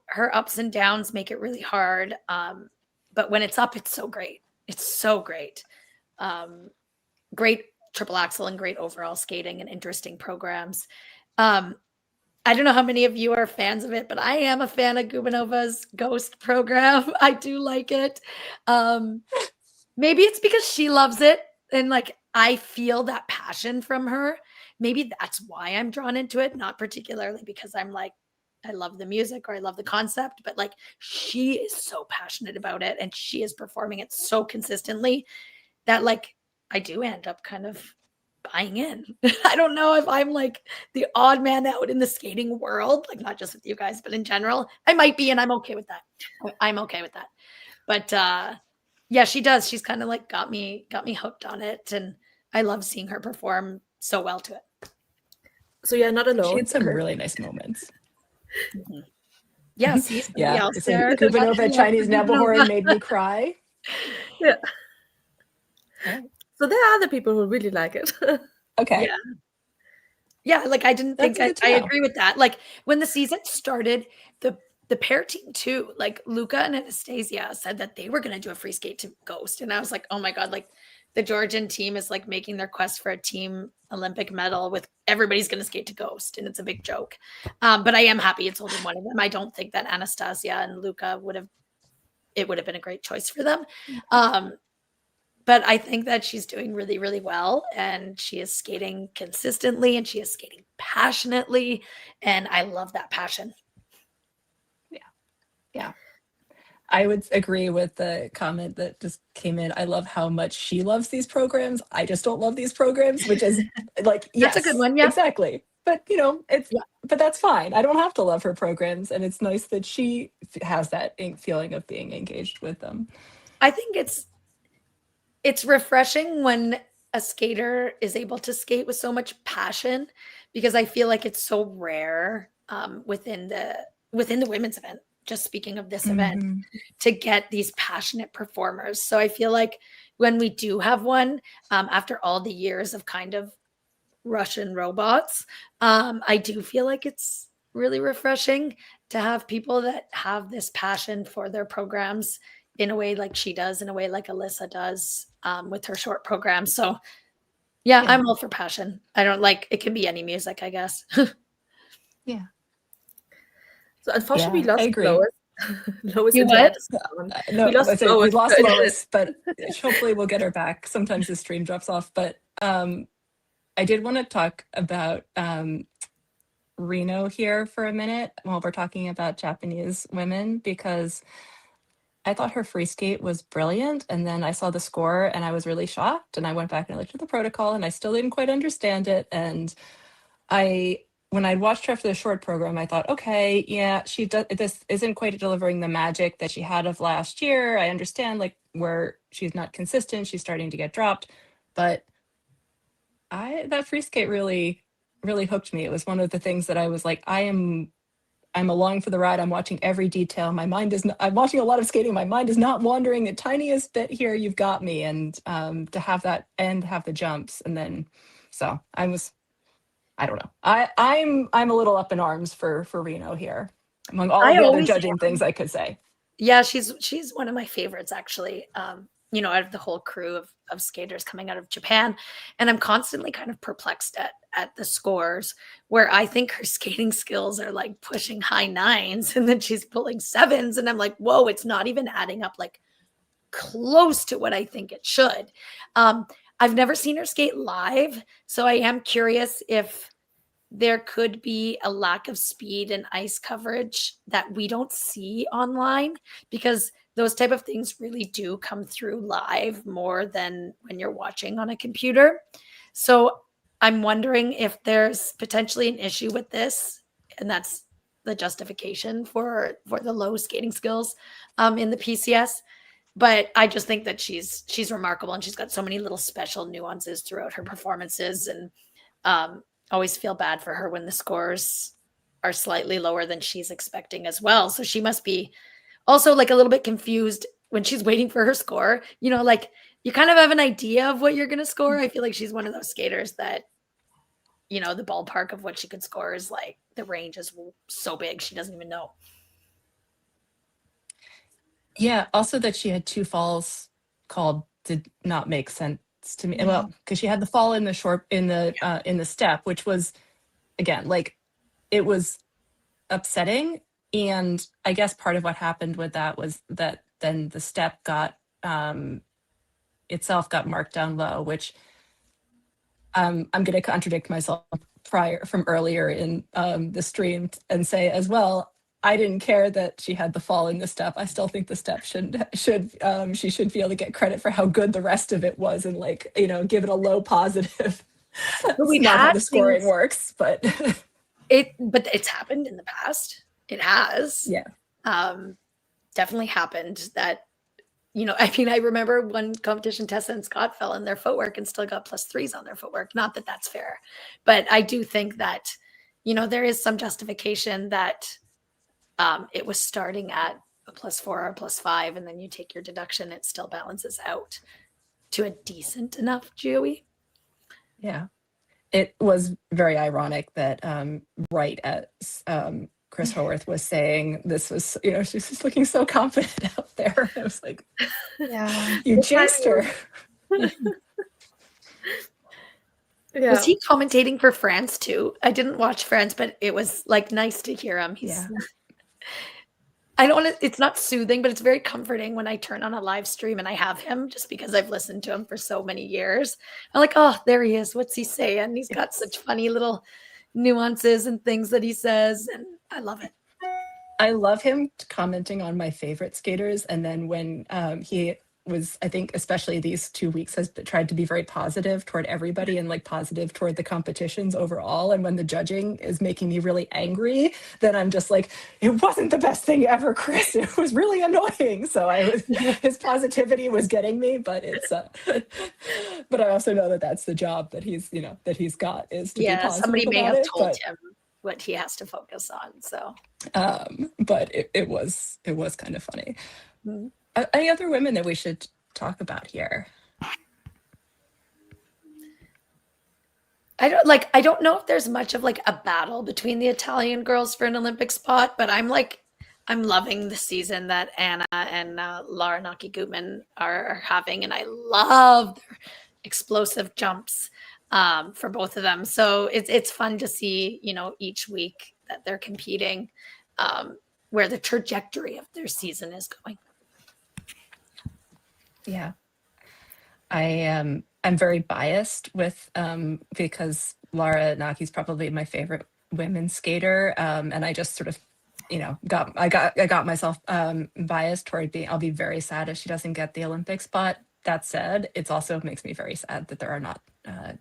her ups and downs make it really hard. But when it's up, it's so great. It's so great. Great triple axel and great overall skating and interesting programs. I don't know how many of you are fans of it, but I am a fan of Gubanova's Ghost program. I do like it. Maybe it's because she loves it and like I feel that passion from her. Maybe that's why I'm drawn into it, not particularly because I'm like, I love the music or I love the concept, but like she is so passionate about it and she is performing it so consistently that like I do end up kind of buying in. I don't know if I'm like the odd man out in the skating world, like not just with you guys, but in general. I might be, and I'm okay with that. I'm okay with that. But yeah, she does. She's kind of like got me hooked on it, and I love seeing her perform so well to it. So you're not alone. She had some really nice moments. Mm-hmm. Yeah, see yeah, else there. Gubanova Chinese Nebelhorn made me cry. Yeah. So there are other people who really like it. Okay. Yeah, like I didn't think I agree with that. Like when the season started, the pair team too, like Luca and Anastasia said that they were going to do a free skate to Ghost. And I was like, oh my God, like the Georgian team is like making their quest for a team Olympic medal with everybody's going to skate to Ghost. And it's a big joke. But I am happy it's only one of them. I don't think that Anastasia and Luca would have been a great choice for them. But I think that she's doing really, really well, and she is skating consistently, and she is skating passionately, and I love that passion. Yeah. I would agree with the comment that just came in. I love how much she loves these programs. I just don't love these programs, which is like, yes, that's a good one. Yeah, exactly. But but that's fine. I don't have to love her programs, and it's nice that she has that feeling of being engaged with them. I think it's refreshing when a skater is able to skate with so much passion, because I feel like it's so rare within the women's event, just speaking of this event, to get these passionate performers. So I feel like when we do have one, after all the years of kind of Russian robots, I do feel like it's really refreshing to have people that have this passion for their programs in a way like she does, in a way like Alyssa does with her short program. So yeah, I'm all for passion. I don't like, it can be any music, I guess. So unfortunately, we lost Lois. Lois you what? No, we lost Lois, but hopefully we'll get her back. Sometimes the stream drops off. But I did want to talk about Reno here for a minute while we're talking about Japanese women, because I thought her free skate was brilliant, and then I saw the score and I was really shocked, and I went back and I looked at the protocol and I still didn't quite understand it. And when I watched her after the short program, I thought, okay, yeah, this isn't quite delivering the magic that she had of last year. I understand like where she's not consistent, she's starting to get dropped, but that free skate really, really hooked me. It was one of the things that I was like, I'm along for the ride. I'm watching every detail. I'm watching a lot of skating. My mind is not wandering the tiniest bit here. You've got me. And to have that and have the jumps. And then, so I don't know. I'm a little up in arms for Reno here among all of the other judging things I could say. Yeah, she's one of my favorites, actually. Out of the whole crew of skaters coming out of Japan. And I'm constantly kind of perplexed at the scores, where I think her skating skills are like pushing high 9s and then she's pulling 7s. And I'm like, whoa, it's not even adding up like close to what I think it should. I've never seen her skate live, so I am curious if there could be a lack of speed and ice coverage that we don't see online, because those type of things really do come through live more than when you're watching on a computer. So I'm wondering if there's potentially an issue with this, and that's the justification for the low skating skills in the PCS. But I just think that she's remarkable, and she's got so many little special nuances throughout her performances, and always feel bad for her when the scores are slightly lower than she's expecting as well. So she must be also like a little bit confused when she's waiting for her score. Like you kind of have an idea of what you're going to score. I feel like she's one of those skaters that, the ballpark of what she could score is like, the range is so big, she doesn't even know. Yeah. Also that she had 2 falls called did not make sense to me. Well, because she had the fall in the step, which was, again, like, it was upsetting. And I guess part of what happened with that was that then the step got itself got marked down low, which I'm going to contradict myself from earlier in the stream and say as well, I didn't care that she had the fall in the step. I still think the step she should be able to get credit for how good the rest of it was, and, like, you know, give it a low positive. That's not how the scoring works, but it's happened in the past. It has. Yeah. Definitely happened that, you know, I mean, I remember one competition, Tessa and Scott fell in their footwork and still got +3s on their footwork. Not that that's fair, but I do think that, you know, there is some justification that it was starting at a +4 or a +5, and then you take your deduction, it still balances out to a decent enough GOE. Yeah. It was very ironic that right as Chris Haworth was saying this was, you know, she's just looking so confident out there. I was like, yeah, you jinxed her. Yeah. Was he commentating for France too? I didn't watch France, but it was, like, nice to hear him. Yeah. I don't want to, it's not soothing, but it's very comforting when I turn on a live stream and I have him, just because I've listened to him for so many years. I'm like, oh, there he is. What's he saying? He's got such funny little nuances and things that he says, and I love it. I love him commenting on my favorite skaters. And then when he was, I think, especially these 2 weeks, has tried to be very positive toward everybody and, like, positive toward the competitions overall. And when the judging is making me really angry, then I'm just like, it wasn't the best thing ever, Chris. It was really annoying. So his positivity was getting me, but it's, but I also know that that's the job that he's got, is to be positive. Somebody may have told him what he has to focus on. So, but it was kind of funny. Mm-hmm. Any other women that we should talk about here? I don't know if there's much of, like, a battle between the Italian girls for an Olympic spot, but I'm loving the season that Anna and Laura Naki-Gutman are having, and I love their explosive jumps for both of them. So it's fun to see, you know, each week that they're competing, where the trajectory of their season is going. Yeah, I'm very biased with because Laura Naki's probably my favorite women's skater, and I just sort of, you know, I got myself biased toward I'll be very sad if she doesn't get the Olympic spot. That said, it also makes me very sad that there are not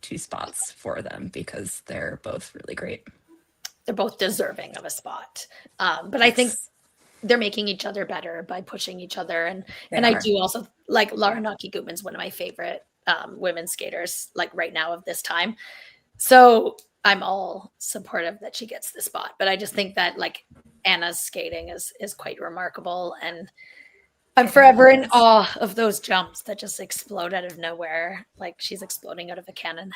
2 spots for them, because they're both really great. They're both deserving of a spot, but I think they're making each other better by pushing each other. And I do also like Laura Naki-Gutman's one of my favorite women's skaters, like, right now of this time. So I'm all supportive that she gets the spot, but I just think that, like, Anna's skating is quite remarkable. And I'm forever in awe of those jumps that just explode out of nowhere. Like, she's exploding out of a cannon.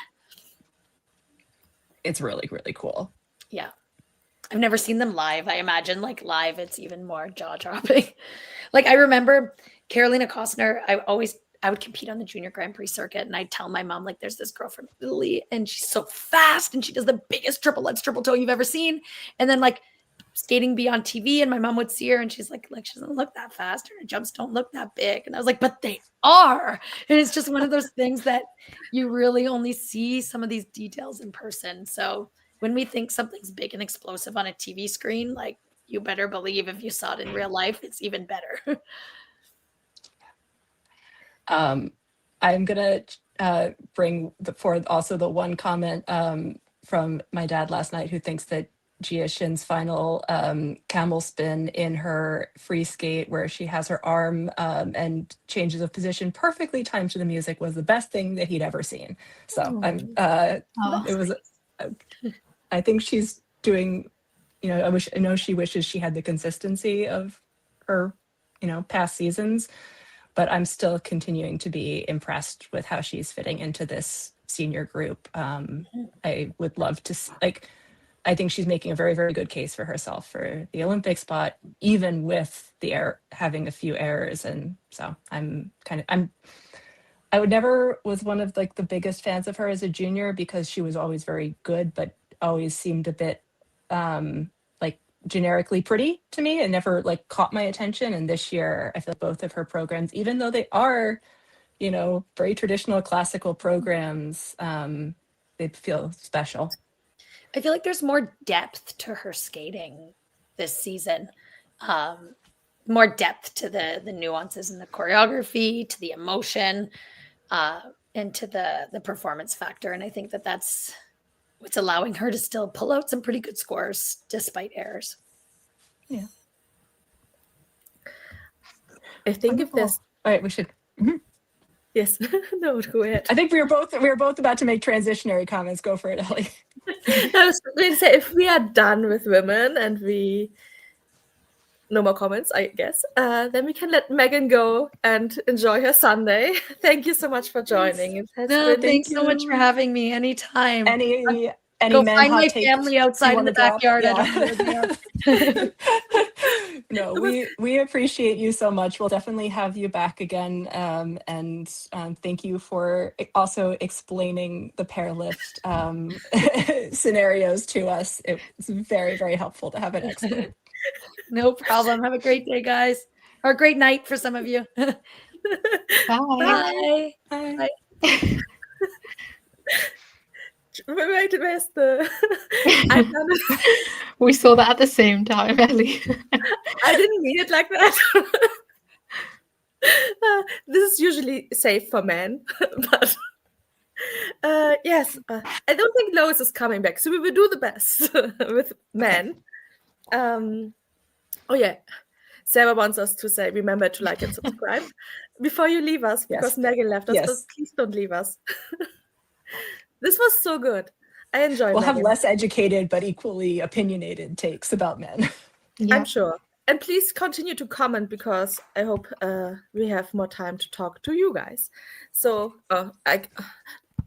It's really, really cool. Yeah. I've never seen them live. I imagine, like, live, it's even more jaw-dropping. Like, I remember Carolina Kostner, I would compete on the junior Grand Prix circuit, and I'd tell my mom, like, there's this girl from Italy, and she's so fast, and she does the biggest triple lutz triple toe you've ever seen. And then, like, skating be on TV, and my mom would see her, and she's like, she doesn't look that fast, her jumps don't look that big. And I was like, but they are. And it's just one of those things that you really only see some of these details in person. So when we think something's big and explosive on a TV screen, like, you better believe if you saw it in real life, it's even better. I'm going to bring forth also the one comment from my dad last night, who thinks that Jia Shin's final camel spin in her free skate, where she has her arm and changes of position perfectly timed to the music, was the best thing that he'd ever seen. So it was. I think she's doing. You know, I know she wishes she had the consistency of her, you know, past seasons, but I'm still continuing to be impressed with how she's fitting into this senior group. I would love to, like, I think she's making a very, very good case for herself for the Olympic spot, even with the having a few errors. And so I would never was one of like the biggest fans of her as a junior because she was always very good, but always seemed a bit like generically pretty to me and never like caught my attention. And this year, I feel like both of her programs, even though they are, you know, very traditional classical programs, they feel special. I feel like there's more depth to her skating this season. More depth to the nuances in the choreography, to the emotion, and to the performance factor. And I think that that's what's allowing her to still pull out some pretty good scores despite errors. Yeah. I think if there's all right, we should. Yes, no, go ahead. I think we were both about to make transitionary comments. Go for it, Ellie. I was going to say, if we are done with women and no more comments, I guess, then we can let Meagan go and enjoy her Sunday. Thank you so much for joining. Thanks so much for having me. Anytime. Any go men find my takes family outside in the backyard. Yeah. I don't know where they are. No, we appreciate you so much. We'll definitely have you back again. And thank you for also explaining the pairlift scenarios to us. It's very, very helpful to have an expert. No problem. Have a great day, guys. Or a great night for some of you. Bye. Bye. Bye. Bye. Wait, where's the... We saw that at the same time, Ellie. I didn't mean it like that. This is usually safe for men, but yes, I don't think Lois is coming back, so we will do the best with men. Oh yeah, Sarah wants us to say, remember to like and subscribe before you leave us, because Meagan left us. Yes. So please don't leave us. This was so good. I enjoy. We'll have less educated but equally opinionated takes about men. Yeah. I'm sure. And please continue to comment, because I hope we have more time to talk to you guys. So, Itsumi,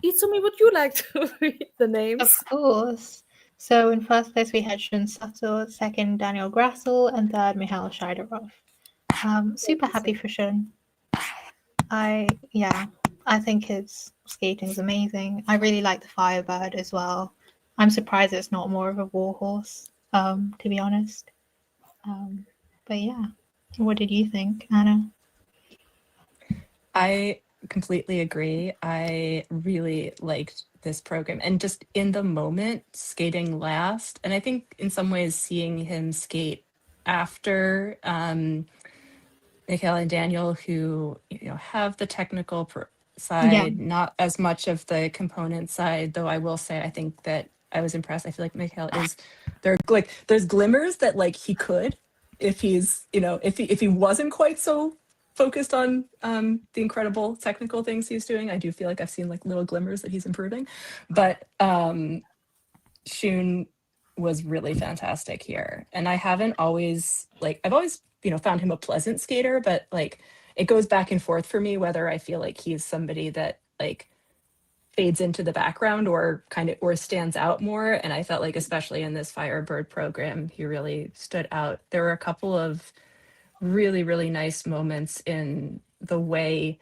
would you like to read the names? Of course. So in first place we had Shun Sato, second Daniel Grassel, and third Mihail Shaidarov. Super happy for Shun. I think his skating is amazing. I really like the Firebird as well. I'm surprised it's not more of a warhorse, to be honest. But yeah, what did you think, Anna? I completely agree. I really liked this program, and just in the moment, skating last. And I think in some ways seeing him skate after Mikhail and Daniel, who have the technical side, not as much of the component side, though I will say I think that I was impressed. I feel like Mikhail there's glimmers that like he could, if he's if he wasn't quite so focused on the incredible technical things he's doing. I do feel like I've seen like little glimmers that he's improving, but Shun was really fantastic here. And I haven't always I've always found him a pleasant skater, but like it goes back and forth for me whether I feel like he's somebody that like fades into the background or stands out more. And I felt like especially in this Firebird program, he really stood out. There were a couple of really, really nice moments in the way,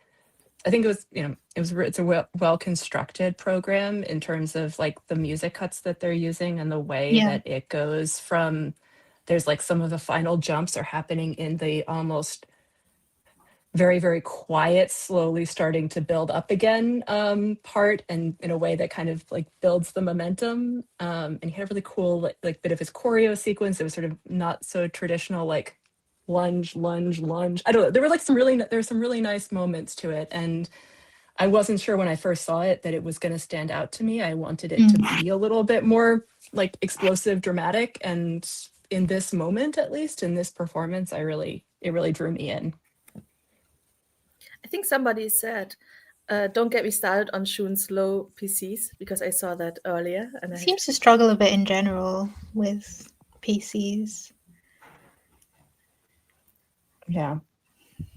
I think it's a well constructed program in terms of like the music cuts that they're using and the way that it goes from, there's like some of the final jumps are happening in the almost very, very quiet, slowly starting to build up again part, and in a way that kind of like builds the momentum. And he had a really cool like bit of his choreo sequence. It was sort of not so traditional, like lunge. I don't know. There were like some really nice moments to it. And I wasn't sure when I first saw it that it was going to stand out to me. I wanted it to be a little bit more like explosive, dramatic. And in this moment, at least in this performance, it really drew me in. I think somebody said, don't get me started on Shun's low PCs, because I saw that earlier. And He seems to struggle a bit in general with PCs. Yeah.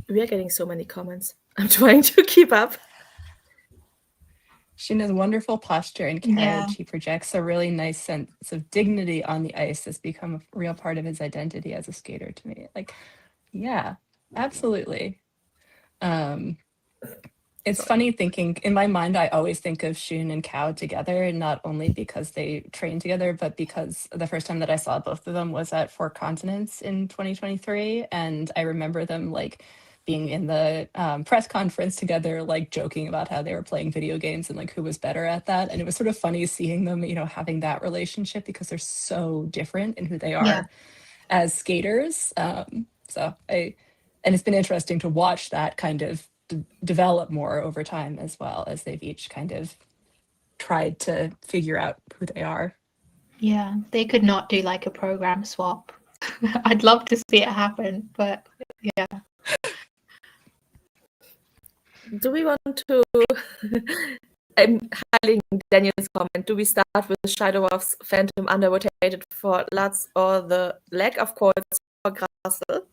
We are getting so many comments. I'm trying to keep up. She has wonderful posture and carriage. Yeah. He projects a really nice sense of dignity on the ice that's become a real part of his identity as a skater to me. Like, yeah, absolutely. It's funny thinking, in my mind, I always think of Shun and Kao together, not only because they train together, but because the first time that I saw both of them was at Four Continents in 2023. And I remember them like being in the press conference together, like joking about how they were playing video games and like who was better at that. And it was sort of funny seeing them, you know, having that relationship because they're so different in who they are Yeah. as skaters. And it's been interesting to watch that kind of develop more over time as well, as they've each kind of tried to figure out who they are. Yeah, they could not do like a program swap. I'd love to see it happen, but yeah. Do we want to? I'm highlighting Daniel's comment. Do we start with Shaidorov's Phantom underrotated for Lutz or the lack of coils for Grassel?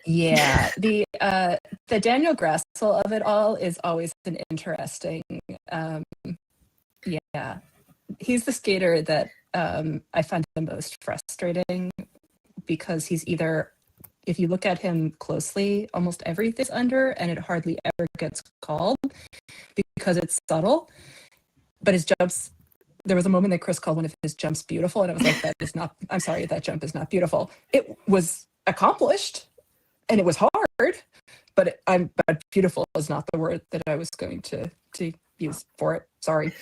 Yeah, the Daniel Grassel of it all is always an interesting. Yeah, he's the skater that I find the most frustrating because he's either, if you look at him closely, almost everything's under and it hardly ever gets called because it's subtle. But his jumps, there was a moment that Chris called one of his jumps beautiful, and I was like, that is not, I'm sorry, that jump is not beautiful. It was accomplished and it was hard, but but beautiful is not the word that I was going to use for it. Sorry.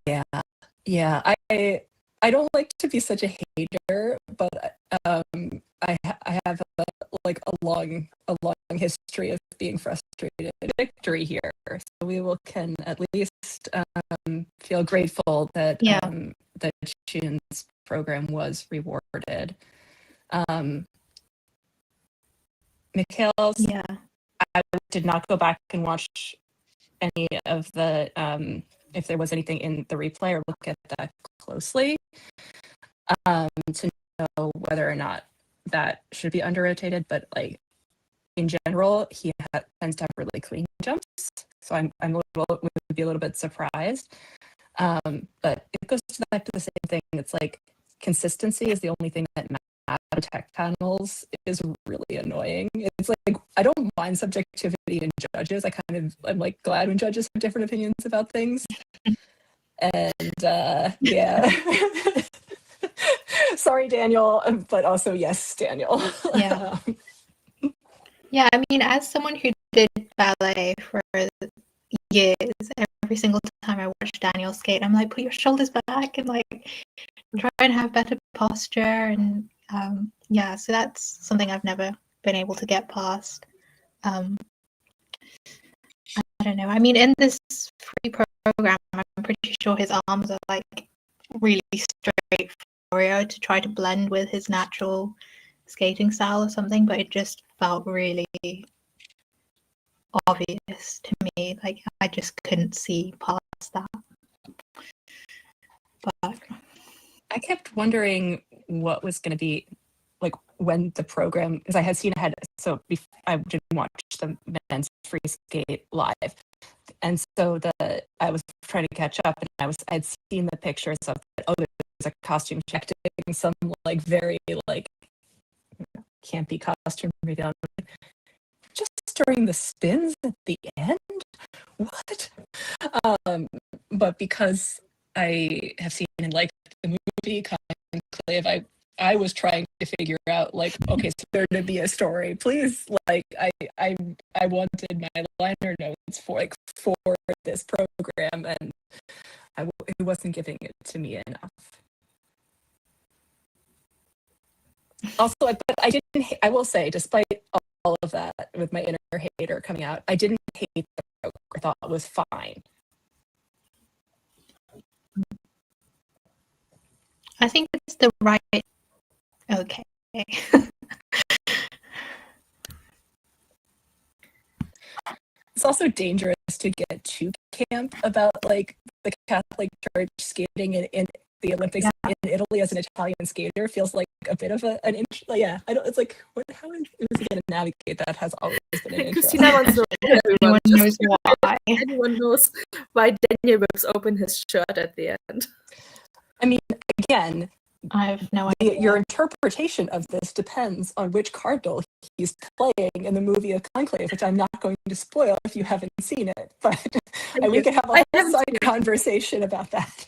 Yeah. I don't like to be such a hater, but I have a long history of being frustrated at victory here. So we can at least feel grateful that that Shun's program was rewarded. Mikhail's, Yeah. I did not go back and watch any of the if there was anything in the replay or look at that closely to know whether or not that should be under-rotated. But like in general, he tends to have really clean jumps, so I'm would be a little bit surprised. But it goes back to the same thing. It's like consistency is the only thing that matters. Tech panels is really annoying. It's like I don't mind subjectivity in judges. I'm like glad when judges have different opinions about things. And yeah. Sorry, Daniel, but also yes, Daniel. Yeah. Yeah, I mean, as someone who did ballet for years, every single time I watch Daniel skate, I'm like, put your shoulders back and like try and have better posture. And yeah, so that's something I've never been able to get past. I don't know. I mean, in this free program, I'm pretty sure his arms are like really straight forward to try to blend with his natural skating style or something, but it just felt really obvious to me. Like I just couldn't see past that. But I kept wondering what was going to be like when the program, because I had seen ahead, so I didn't watch the men's free skate live, and so I was trying to catch up, and I'd seen the pictures of there's a costume check doing some like very like campy costume reveal. Just during the spins at the end, what? But because I have seen and liked the movie Conclave, I was trying to figure out like, okay, so there to be a story, please. Like I wanted my liner notes for this program, and it wasn't giving it to me enough. Also, but I didn't. I will say, despite all of that, with my inner hater coming out, I didn't hate the program. I thought it was fine. I think it's the right. Okay. It's also dangerous to get too camp about like the Catholic Church skating in the Olympics in Italy as an Italian skater feels like a bit of an interest. Yeah, I don't. It's like, how is he going to navigate that? Has always been an interest. Christina wants to know Anyone knows why. Anyone knows why Daniel rips open his shirt at the end? I mean, again, I have no idea. your interpretation of this depends on which cardinal he's playing in the movie of Conclave, which I'm not going to spoil if you haven't seen it. But we could have a whole side conversation about that.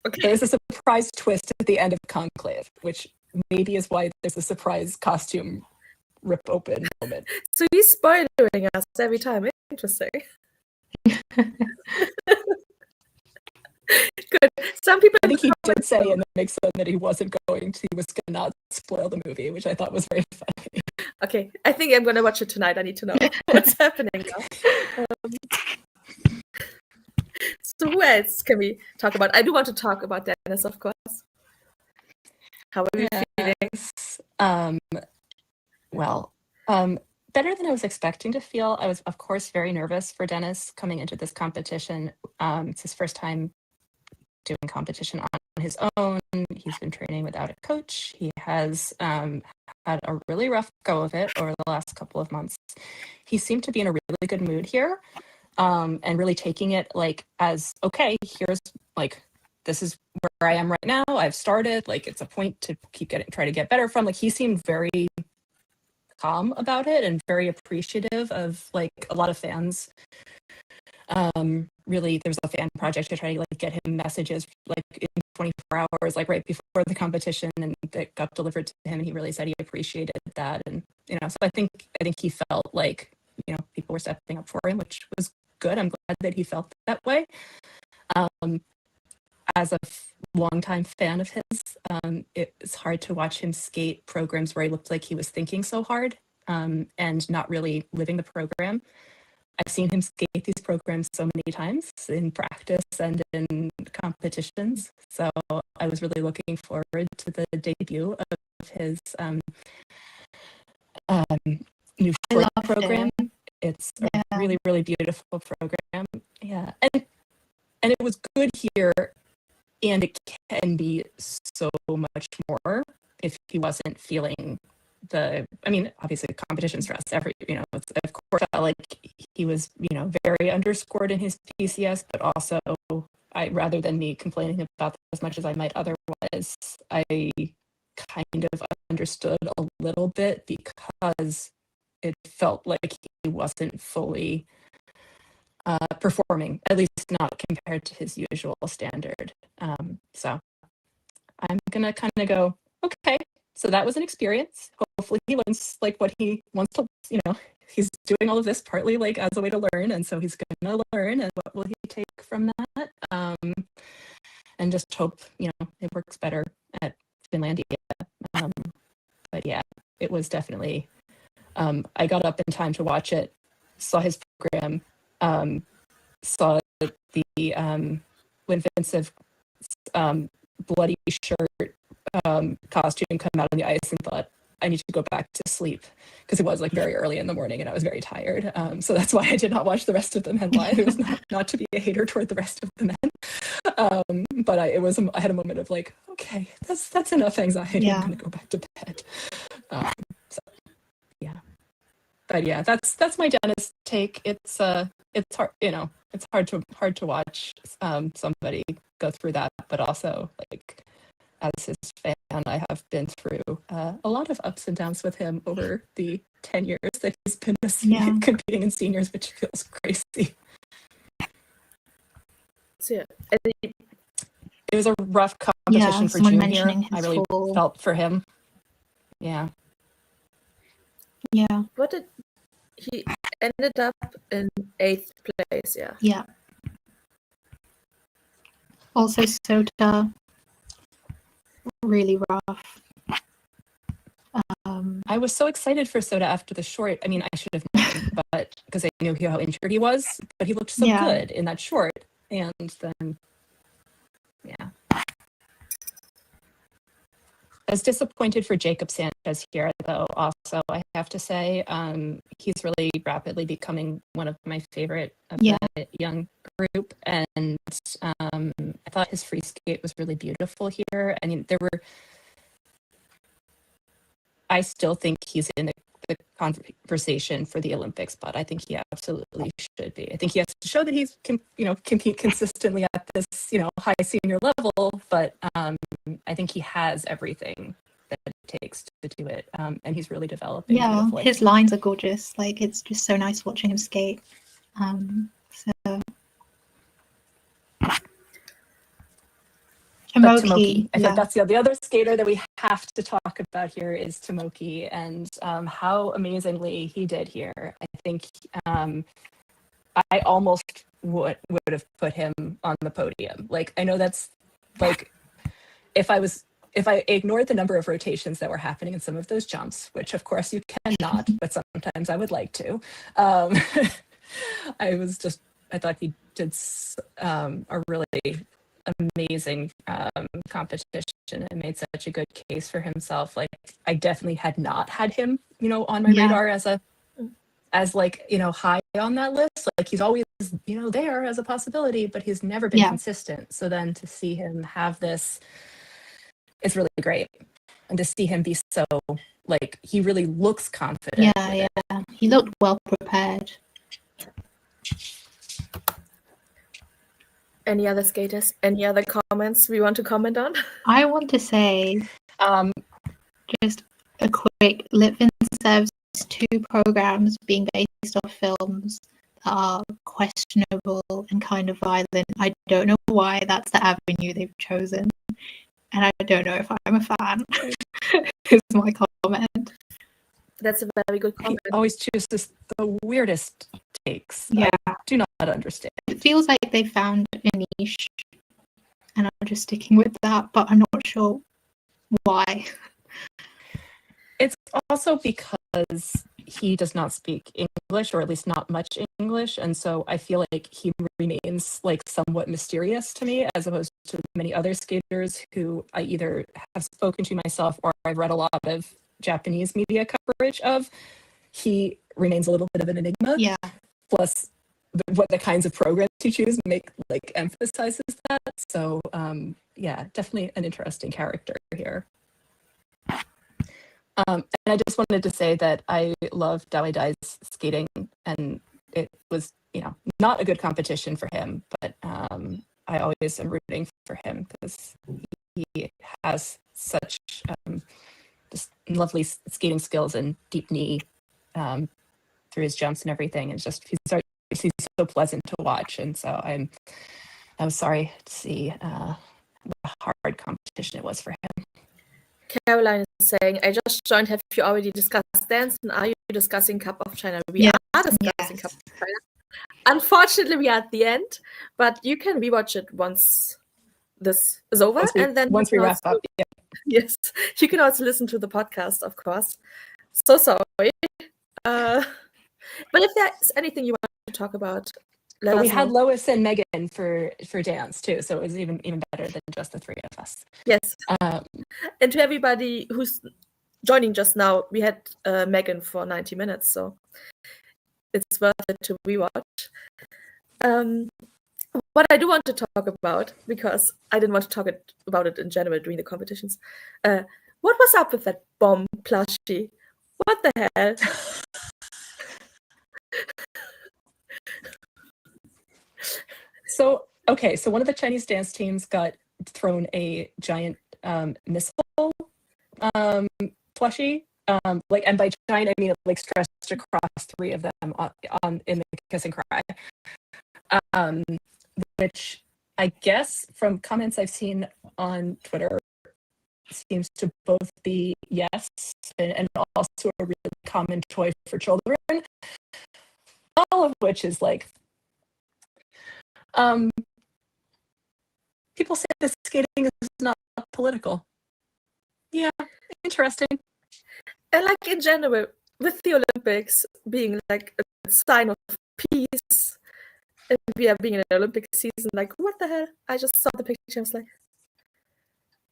Okay. There's a surprise twist at the end of Conclave, which maybe is why there's a surprise costume rip open moment. So he's spoiling us every time. Interesting. Good. Some people. I think he did say in the mix that he was going to not spoil the movie, which I thought was very funny. Okay, I think I'm gonna watch it tonight. I need to know what's happening now. So who else can we talk about? I do want to talk about Dennis, of course. How are you feeling? Well, better than I was expecting to feel. I was, of course, very nervous for Dennis coming into this competition. It's his first time doing competition on his own. He's been training without a coach. He has had a really rough go of it over the last couple of months. He seemed to be in a really good mood here, and really taking it like as, okay, here's like, this is where I am right now. I've started, like, it's a point to try to get better from. Like, he seemed very calm about it and very appreciative of, like, a lot of fans. Really, there was a fan project to try to, like, get him messages like in 24 hours, like right before the competition, and that got delivered to him, and he really said he appreciated that. And so I think he felt like, people were stepping up for him, which was good. I'm glad that he felt that way. As a longtime fan of his, it's hard to watch him skate programs where he looked like he was thinking so hard, and not really living the program. I've seen him skate these programs so many times in practice and in competitions. So I was really looking forward to the debut of his new short program. It's a really, really beautiful program. Yeah. And it was good here, and it can be so much more if he wasn't feeling obviously competition stress. It's, of course, felt like he was, very underscored in his PCS, but also rather than me complaining about that as much as I might otherwise, I kind of understood a little bit, because it felt like he wasn't fully performing, at least not compared to his usual standard. So I'm gonna kind of go, okay, so that was an experience. Hopefully he learns like what he wants to, he's doing all of this partly like as a way to learn, and so he's gonna learn, and what will he take from that? And just hope, it works better at Finlandia. But yeah, it was definitely, I got up in time to watch it, saw his program, saw the when Vince's bloody shirt costume come out on the ice, and thought, I need to go back to sleep, because it was like very early in the morning and I was very tired. So that's why I did not watch the rest of the men live. It was not to be a hater toward the rest of the men. But I had a moment of like, okay, that's enough anxiety. Yeah. I'm going to go back to bed. So yeah. But yeah, that's my Dennis take. It's hard, it's hard to watch somebody go through that, but also, like, as his fan, I have been through a lot of ups and downs with him over the 10 years that he's been competing in seniors, which feels crazy. So, it was a rough competition for junior. I really felt for him. Yeah. Yeah. What did he ended up in 8th place? Yeah. Yeah. Also, Sota, really rough. I was so excited for Sota after the short. I mean, I should have known, but because I knew how injured he was, but he looked so good in that short. And then, yeah. as disappointed for Jacob Sanchez here, though, also, I have to say, he's really rapidly becoming one of my favorite of the young group. And I thought his free skate was really beautiful here. I mean, I still think he's in the conversation for the Olympics, but I think he absolutely should be. I think he has to show that he's compete consistently at this high senior level, but I think he has everything that it takes to do it, and he's really developing. Yeah, his lines are gorgeous. Like, it's just so nice watching him skate. Tomoki. I think that's the other skater that we have to talk about here is Tomoki, and how amazingly he did here. I think I almost would have put him on the podium. Like, I know that's like, if I ignored the number of rotations that were happening in some of those jumps, which of course you cannot, but sometimes I would like to. I thought he did a really amazing competition and made such a good case for himself. Like, I definitely had not had him, on my radar as high on that list. Like, he's always, there as a possibility, but he's never been consistent. So then to see him have this, it's really great. And to see him be so, like, he really looks confident. Yeah. He looked well prepared. Any other skaters? Any other comments we want to comment on? I want to say just a quick, Litvin serves 2 programs being based off films that are questionable and kind of violent. I don't know why that's the avenue they've chosen, and I don't know if I'm a fan. Is my comment. That's a very good comment. He always chooses the weirdest takes. Yeah. I do not understand. It feels like they found a niche, and I'm just sticking with that, but I'm not sure why. It's also because he does not speak English, or at least not much English, and so I feel like he remains like somewhat mysterious to me, as opposed to many other skaters who I either have spoken to myself or I've read a lot of Japanese media coverage of. He remains a little bit of an enigma. Yeah. Plus, what the kinds of programs you choose emphasizes that. So definitely an interesting character here. And I just wanted to say that I love Dawei Dai's skating, and it was not a good competition for him, but I always am rooting for him because he has such just lovely skating skills and deep knee through his jumps and everything. And just he's so pleasant to watch, and so I was sorry to see what a hard competition it was for him. Caroline is saying, I just joined. Have you already discussed dance, and are you discussing Cup of China? We are discussing Cup of China. Unfortunately, we are at the end, but you can rewatch it once this is over, once we wrap up. Yeah. Yes, you can also listen to the podcast, of course. So sorry. But if there's anything you want to talk about, we had Lois and Megan for dance too, so it was even better than just the 3 of us. Yes. And to everybody who's joining just now, we had Megan for 90 minutes, so it's worth it to rewatch. What I do want to talk about, because I didn't want to talk about it in general during the competitions, what was up with that bomb plushie? What the hell? So one of the Chinese dance teams got thrown a giant missile plushie. And by giant, I mean it stretched across 3 of them on in the Kiss and Cry. Which I guess from comments I've seen on Twitter seems to both be yes and also a really common toy for children. All of which is people say that skating is not political. Yeah, interesting. And in general, with the Olympics being a sign of peace, and we are being in an Olympic season, what the hell? I just saw the picture, I was like,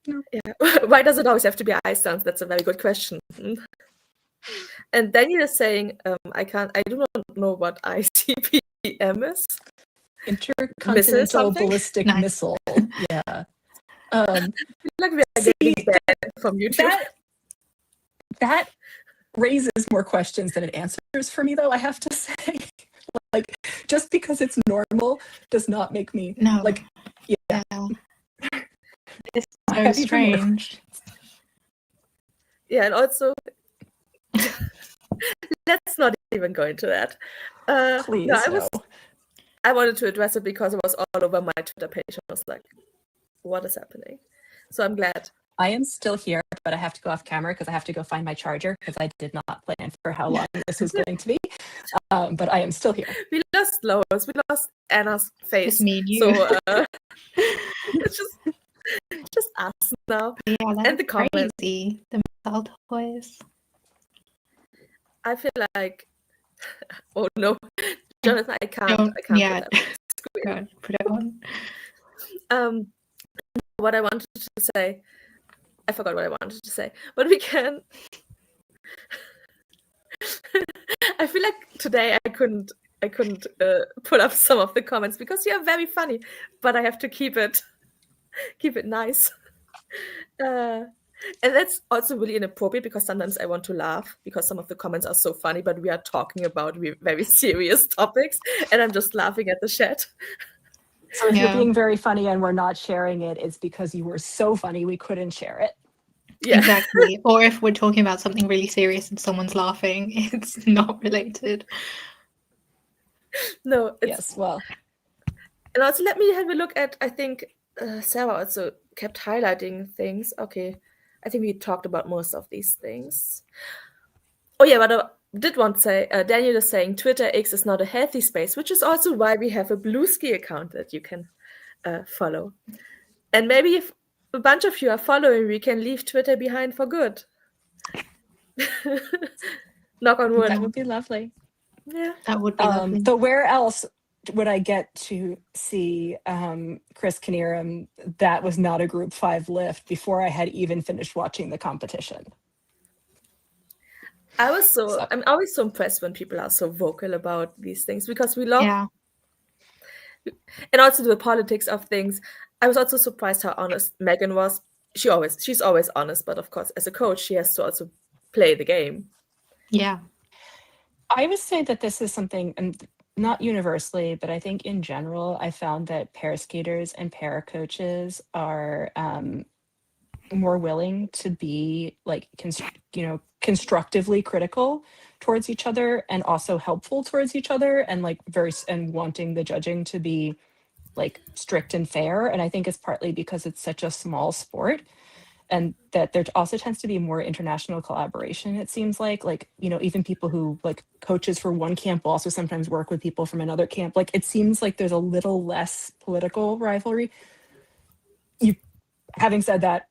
Yeah. Why does it always have to be ice dance? That's a very good question. And Daniel is saying, I do not know what ICBM is. Intercontinental ballistic missile. Yeah. Like we are getting banned from YouTube. That raises more questions than it answers for me, though, I have to say. Like, just because it's normal does not make me like, yeah. It's so strange. Yeah, and also, let's not even go into that. Please, no. I wanted to address it because it was all over my Twitter page. I was like, what is happening? So I'm glad. I am still here, but I have to go off camera because I have to go find my charger because I did not plan for how long this was going to be. But I am still here. We lost Lois. We lost Anna's face. Just me and you. So it's just us now. Yeah, that's and the comments. Crazy. The missile toys. I feel like, oh no, Jonathan, I can't. Don't, I can't. yeah. Put that on screen. God, put it on. What I wanted to say, I forgot what I wanted to say, but we can. I feel like today I couldn't put up some of the comments because you are very funny, but I have to keep it nice. And that's also really inappropriate because sometimes I want to laugh because some of the comments are so funny, but we are talking about very serious topics, and I'm just laughing at the chat. So if you're being very funny and we're not sharing it, it's because you were so funny we couldn't share it. Yeah. Exactly. Or if we're talking about something really serious and someone's laughing, it's not related. No. Yes, well. And also let me have a look at, I think Sarah also kept highlighting things. Okay. I think we talked about most of these things. Oh yeah, but I did want to say, Daniel is saying Twitter X is not a healthy space, which is also why we have a Bluesky account that you can follow. And maybe if a bunch of you are following, we can leave Twitter behind for good. Knock on wood. That would be lovely. Yeah. That would be lovely. But where else would I get to see Chris Kinnear? That was not a Group 5 lift before I had even finished watching the competition. I'm always so impressed when people are so vocal about these things because we love, and also the politics of things. I was also surprised how honest Meagan was. She's always honest, but of course, as a coach, she has to also play the game. Yeah. I would say that this is something, and not universally, but I think in general, I found that pair skaters and para coaches are more willing to be like, constructively critical towards each other and also helpful towards each other and like and wanting the judging to be like strict and fair. And I think it's partly because it's such a small sport and that there also tends to be more international collaboration. It seems like, even people who like coaches for one camp will also sometimes work with people from another camp. Like it seems like there's a little less political rivalry. Having said that,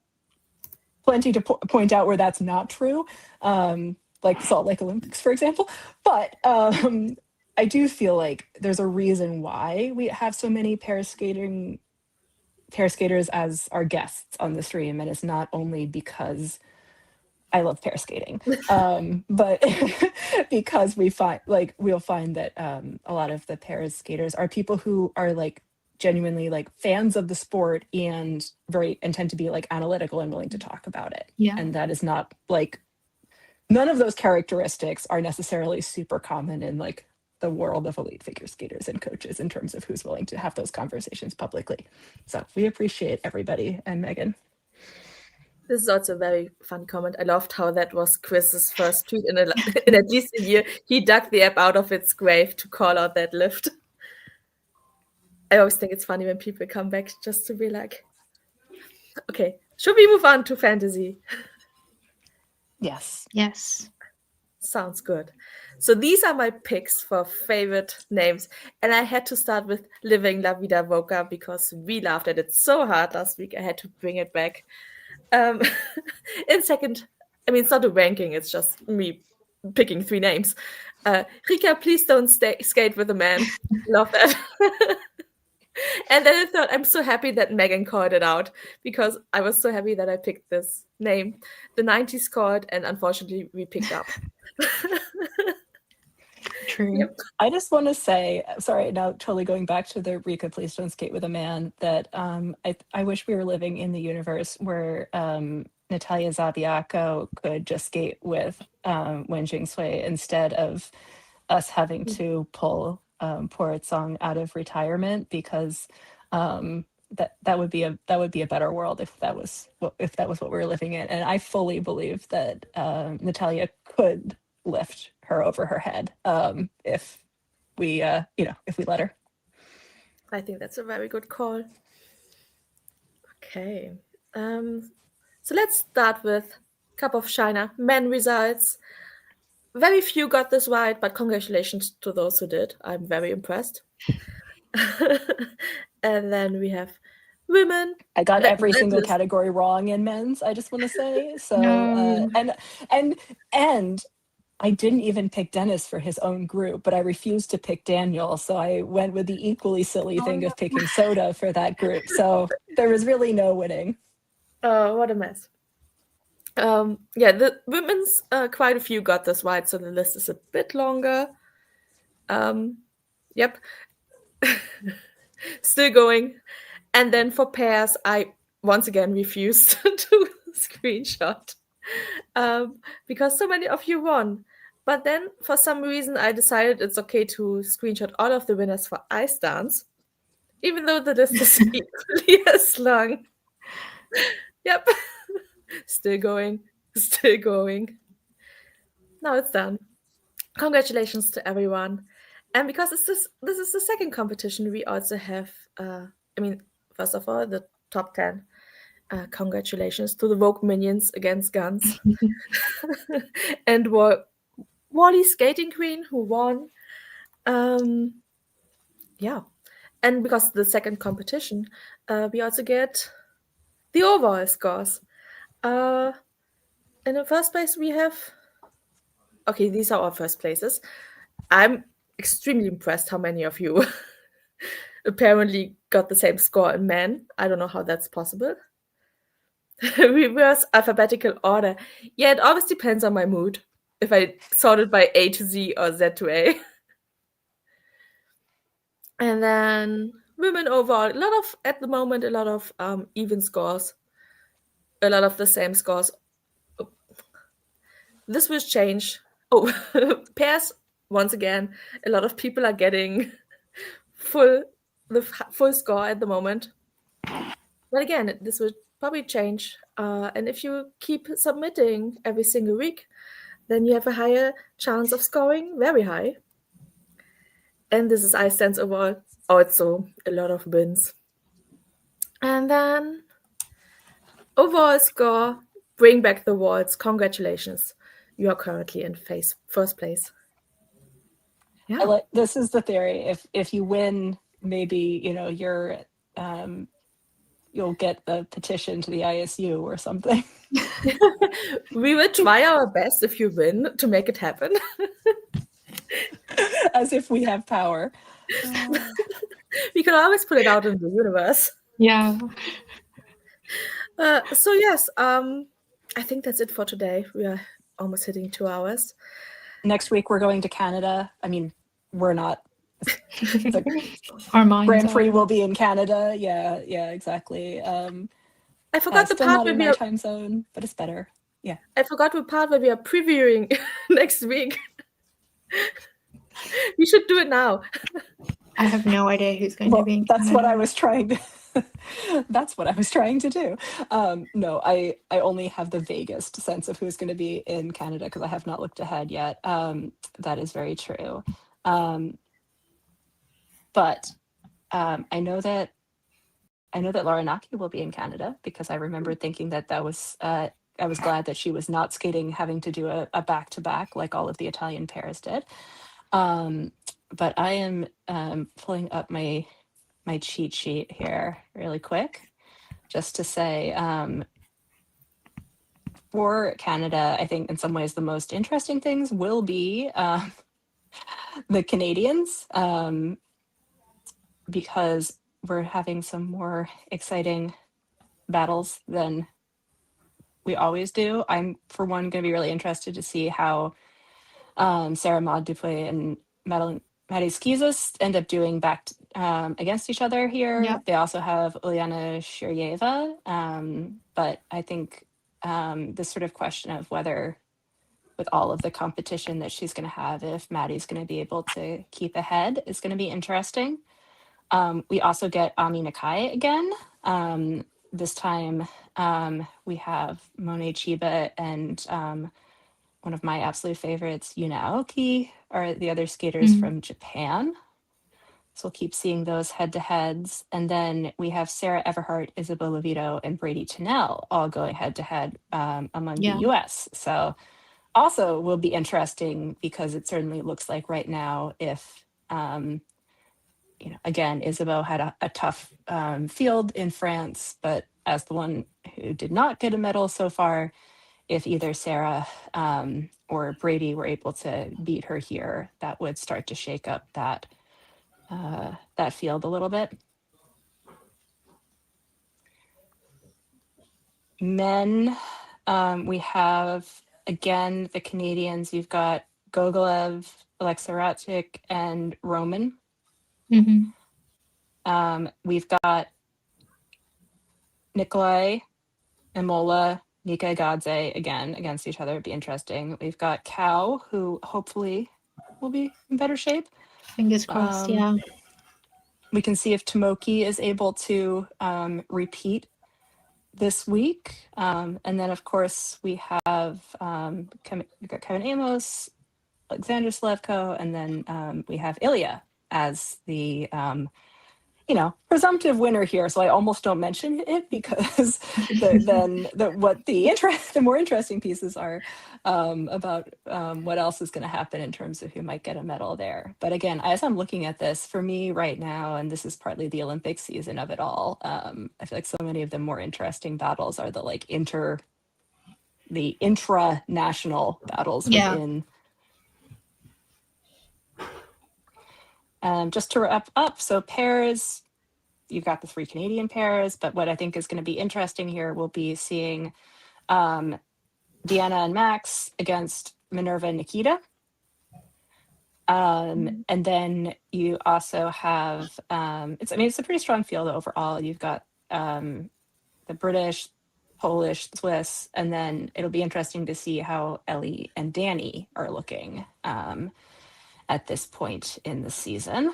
plenty to point out where that's not true, like Salt Lake Olympics, for example. But I do feel like there's a reason why we have so many pair skaters as our guests on the stream, and it's not only because I love pair skating, but because we'll find that a lot of the pair skaters are people who are like genuinely like fans of the sport and tend to be like analytical and willing to talk about it. Yeah. And that is not like, none of those characteristics are necessarily super common in like the world of elite figure skaters and coaches in terms of who's willing to have those conversations publicly. So we appreciate everybody and Meagan. This is also a very fun comment. I loved how that was Chris's first tweet in at least a year. He dug the app out of its grave to call out that lift. I always think it's funny when people come back just to be like, okay, should we move on to fantasy? Yes. Yes. Sounds good. So these are my picks for favorite names. And I had to start with Living La Vida Loca because we laughed at it so hard last week. I had to bring it back. In second, it's not a ranking. It's just me picking 3 names. Rika, please don't skate with a man. Love that. And then I thought, I'm so happy that Megan called it out, because I was so happy that I picked this name. The 90s called, and unfortunately we picked up. True. Yep. I just want to say, sorry, now totally going back to the Rika, please don't skate with a man, that I wish we were living in the universe where Natalia Zabiako could just skate with Wen Jingsui instead of us having to pull Poor Song out of retirement, because that would be a better world if that was what we were living in. And I fully believe that Natalia could lift her over her head if we if we let her. I think that's a very good call. Okay. So let's start with Cup of China men results. Very few got this right, but congratulations to those who did. I'm very impressed. And then we have women. I got every single medalist. category wrong in men's, I just want to say. So No. and I didn't even pick Dennis for his own group, but I refused to pick Daniel. So I went with the equally silly thing of picking Soda for that group. So there was really no winning. Oh, what a mess. Yeah, the women's quite a few got this right, so the list is a bit longer. Yep. Still going. And then for pairs, I once again refused to screenshot because so many of you won. But then for some reason, I decided it's okay to screenshot all of the winners for ice dance, even though the list is equally as long. Yep. Still going. Still going. Now it's done. Congratulations to everyone. And because this is the second competition, we also have, first of all, the top 10. Congratulations to the Vogue Minions against Guns. And Wally Skating Queen, who won. Yeah. And because the second competition, we also get the overall scores. In the first place, we have... Okay, these are our first places. I'm extremely impressed how many of you apparently got the same score in men. I don't know how that's possible. Reverse alphabetical order. Yeah, it always depends on my mood. If I sort it by A to Z or Z to A. And then women overall, at the moment, a lot of even scores. A lot of the same scores. This will change. Oh, pairs, once again, a lot of people are getting the full score at the moment. But again, this will probably change. And if you keep submitting every single week, then you have a higher chance of scoring very high. And this is ice dance overall. Also, a lot of wins. And then overall score, bring back the waltz. Congratulations. You are currently in first place. Yeah. This is the theory. If you win, maybe you'll get the petition to the ISU or something. We will try our best if you win to make it happen. As if we have power. We can always put it out in the universe. Yeah. So yes, I think that's it for today. We are almost hitting 2 hours. Next week we're going to Canada. I mean, we're not. Our minds Grand Prix are. will be in Canada. Yeah, exactly. I forgot the still part not where in we my are. time zone, but it's better. Yeah. I forgot the part where we are previewing next week. We should do it now. I have no idea who's going to be in That's what Canada. I was trying to. That's what I was trying to do. No, I only have the vaguest sense of who's going to be in Canada because I have not looked ahead yet. That is very true. But I know that Laura Naki will be in Canada because I remember thinking that was. I was glad that she was not skating, having to do a back-to-back like all of the Italian pairs did. But I am pulling up my cheat sheet here really quick, just to say for Canada, I think in some ways the most interesting things will be the Canadians, because we're having some more exciting battles than we always do. I'm, for one, going to be really interested to see how Sarah Maud Dupuy and Maddie Skizas end up doing back against each other here. Yep. They also have Ulyana Shiryeva, but I think this sort of question of whether, with all of the competition that she's going to have, if Maddie's going to be able to keep ahead is going to be interesting. We also get Ami Nakai again. This time we have Monet Chiba and one of my absolute favorites, Yuna Aoki, are the other skaters from Japan. So we'll keep seeing those head-to-heads. And then we have Sarah Everhart, Isabel Levito, and Brady Tennell all going head-to-head among the US. So also will be interesting because it certainly looks like right now, if, again, Isabeau had a tough field in France, but as the one who did not get a medal so far, if either Sarah or Brady were able to beat her here, that would start to shake up that field a little bit. Men, we have, again, the Canadians. You've got Gogolev, Alexa Ratchik, and Roman. We've got Nikolai, Imola, Nika Gadze again against each other. It'd be interesting. We've got Cow, who hopefully will be in better shape. Fingers crossed, yeah. We can see if Tomoki is able to repeat this week. And then, of course, we have we've got Kevin Amos, Alexander Slevko, and then we have Ilya as the presumptive winner here. So I almost don't mention it because the more interesting pieces are about what else is going to happen in terms of who might get a medal there. But again, as I'm looking at this, for me right now, and this is partly the Olympic season of it all, I feel like so many of the more interesting battles are the intra-national battles within. Just to wrap up, so pairs, you've got the 3 Canadian pairs, but what I think is going to be interesting here will be seeing Deanna and Max against Minerva and Nikita. And then you also have, it's a pretty strong field overall. You've got the British, Polish, Swiss, and then it'll be interesting to see how Ellie and Danny are looking at this point in the season.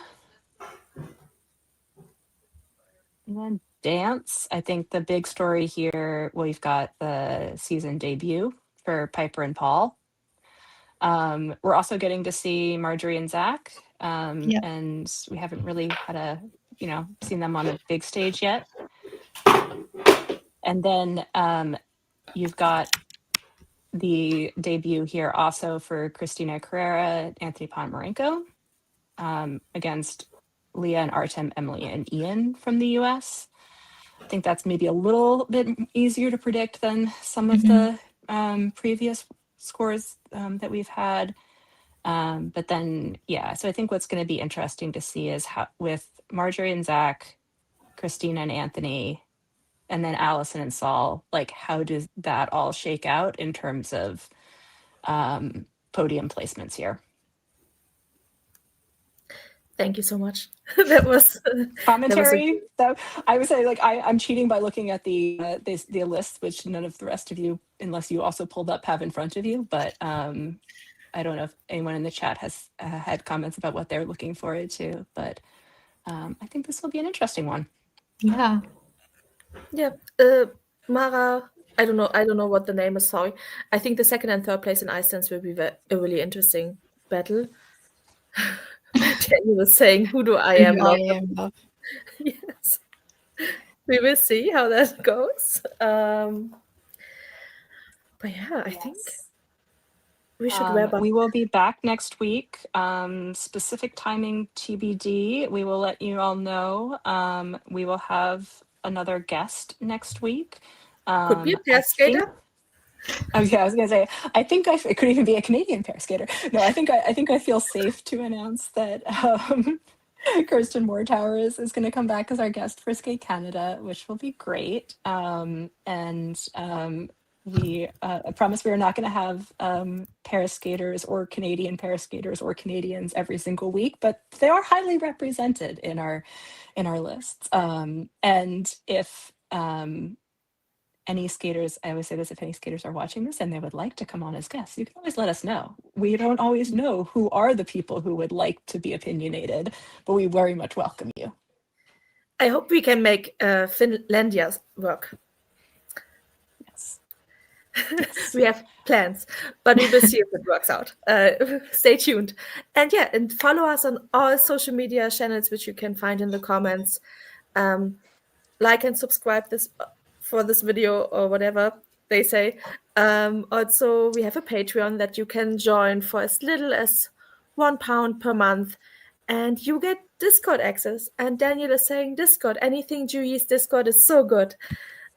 And then dance, I think the big story here, we've got the season debut for Piper and Paul. We're also getting to see Marjorie and Zach, and we haven't really had seen them on a big stage yet. And then you've got the debut here also for Christina Carrera, Anthony Ponomarenko, against Leah and Artem, Emily and Ian from the US. I think that's maybe a little bit easier to predict than some of the previous scores that we've had. But then, so I think what's going to be interesting to see is how, with Marjorie and Zach, Christina and Anthony, and then Allison and Saul, how does that all shake out in terms of podium placements here? Thank you so much. That was commentary. That I would say, I'm cheating by looking at the list, which none of the rest of you, unless you also pulled up, have in front of you. But I don't know if anyone in the chat has had comments about what they're looking forward to. But I think this will be an interesting one. Yeah. Yeah. Mara, I don't know what the name is. Sorry. I think the 2nd and 3rd place in ice dance will be a really interesting battle. Jenny was saying, "Who do I am love?" Yes, we will see how that goes. But yeah, I think we should wrap up. We will be back next week. Specific timing TBD. We will let you all know. We will have another guest next week. Could be a pair skater. I was gonna say, I think it could even be a Canadian pair skater. No, I think I feel safe to announce that Kirsten Moortower is going to come back as our guest for Skate Canada, which will be great. We promise we are not going to have Paris skaters or Canadian Paris skaters or Canadians every single week, but they are highly represented in our lists. And if any skaters, I always say this, if any skaters are watching this and they would like to come on as guests, you can always let us know. We don't always know who are the people who would like to be opinionated, but we very much welcome you. I hope we can make Finlandia work. Yes. We have plans, but we will see if it works out. Stay tuned. And yeah, and follow us on all social media channels, which you can find in the comments. Like and subscribe for this video or whatever they say. Also, we have a Patreon that you can join for as little as £1 per month, and you get Discord access. And Daniel is saying Discord, AnythingGOEs Discord is so good.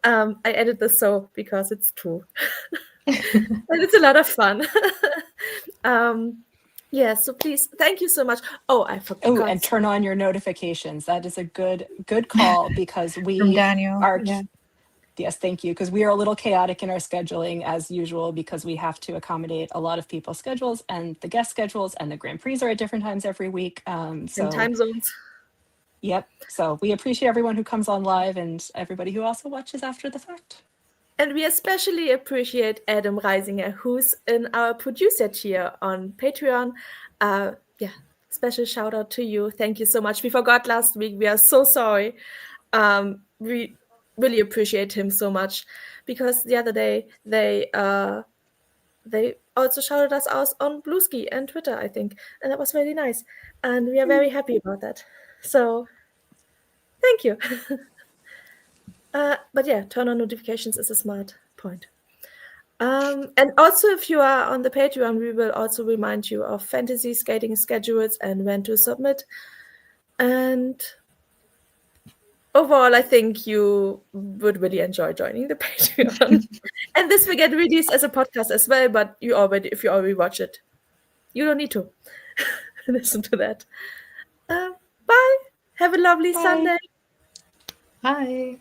I added this because it's true. And it's a lot of fun. Yeah, so please, thank you so much. Oh, I forgot. Oh, and turn on your notifications. That is a good call because we From Daniel. are. Yeah. Yes, thank you. Because we are a little chaotic in our scheduling as usual because we have to accommodate a lot of people's schedules and the guest schedules, and the Grand Prix are at different times every week. In time zones. Yep. So we appreciate everyone who comes on live and everybody who also watches after the fact. And we especially appreciate Adam Reisinger, who's in our producer tier on Patreon. Yeah, special shout out to you. Thank you so much. We forgot last week. We are so sorry. We really appreciate him so much because the other day they also shouted us out on Bluesky and Twitter, I think, and that was really nice. And we are very happy about that. So thank you. But yeah, turn on notifications is a smart point. And also, if you are on the Patreon, we will also remind you of fantasy skating schedules and when to submit. And overall, I think you would really enjoy joining the Patreon. And this will get released as a podcast as well, but if you already watch it, you don't need to listen to that. Bye. Have a lovely Sunday. Bye.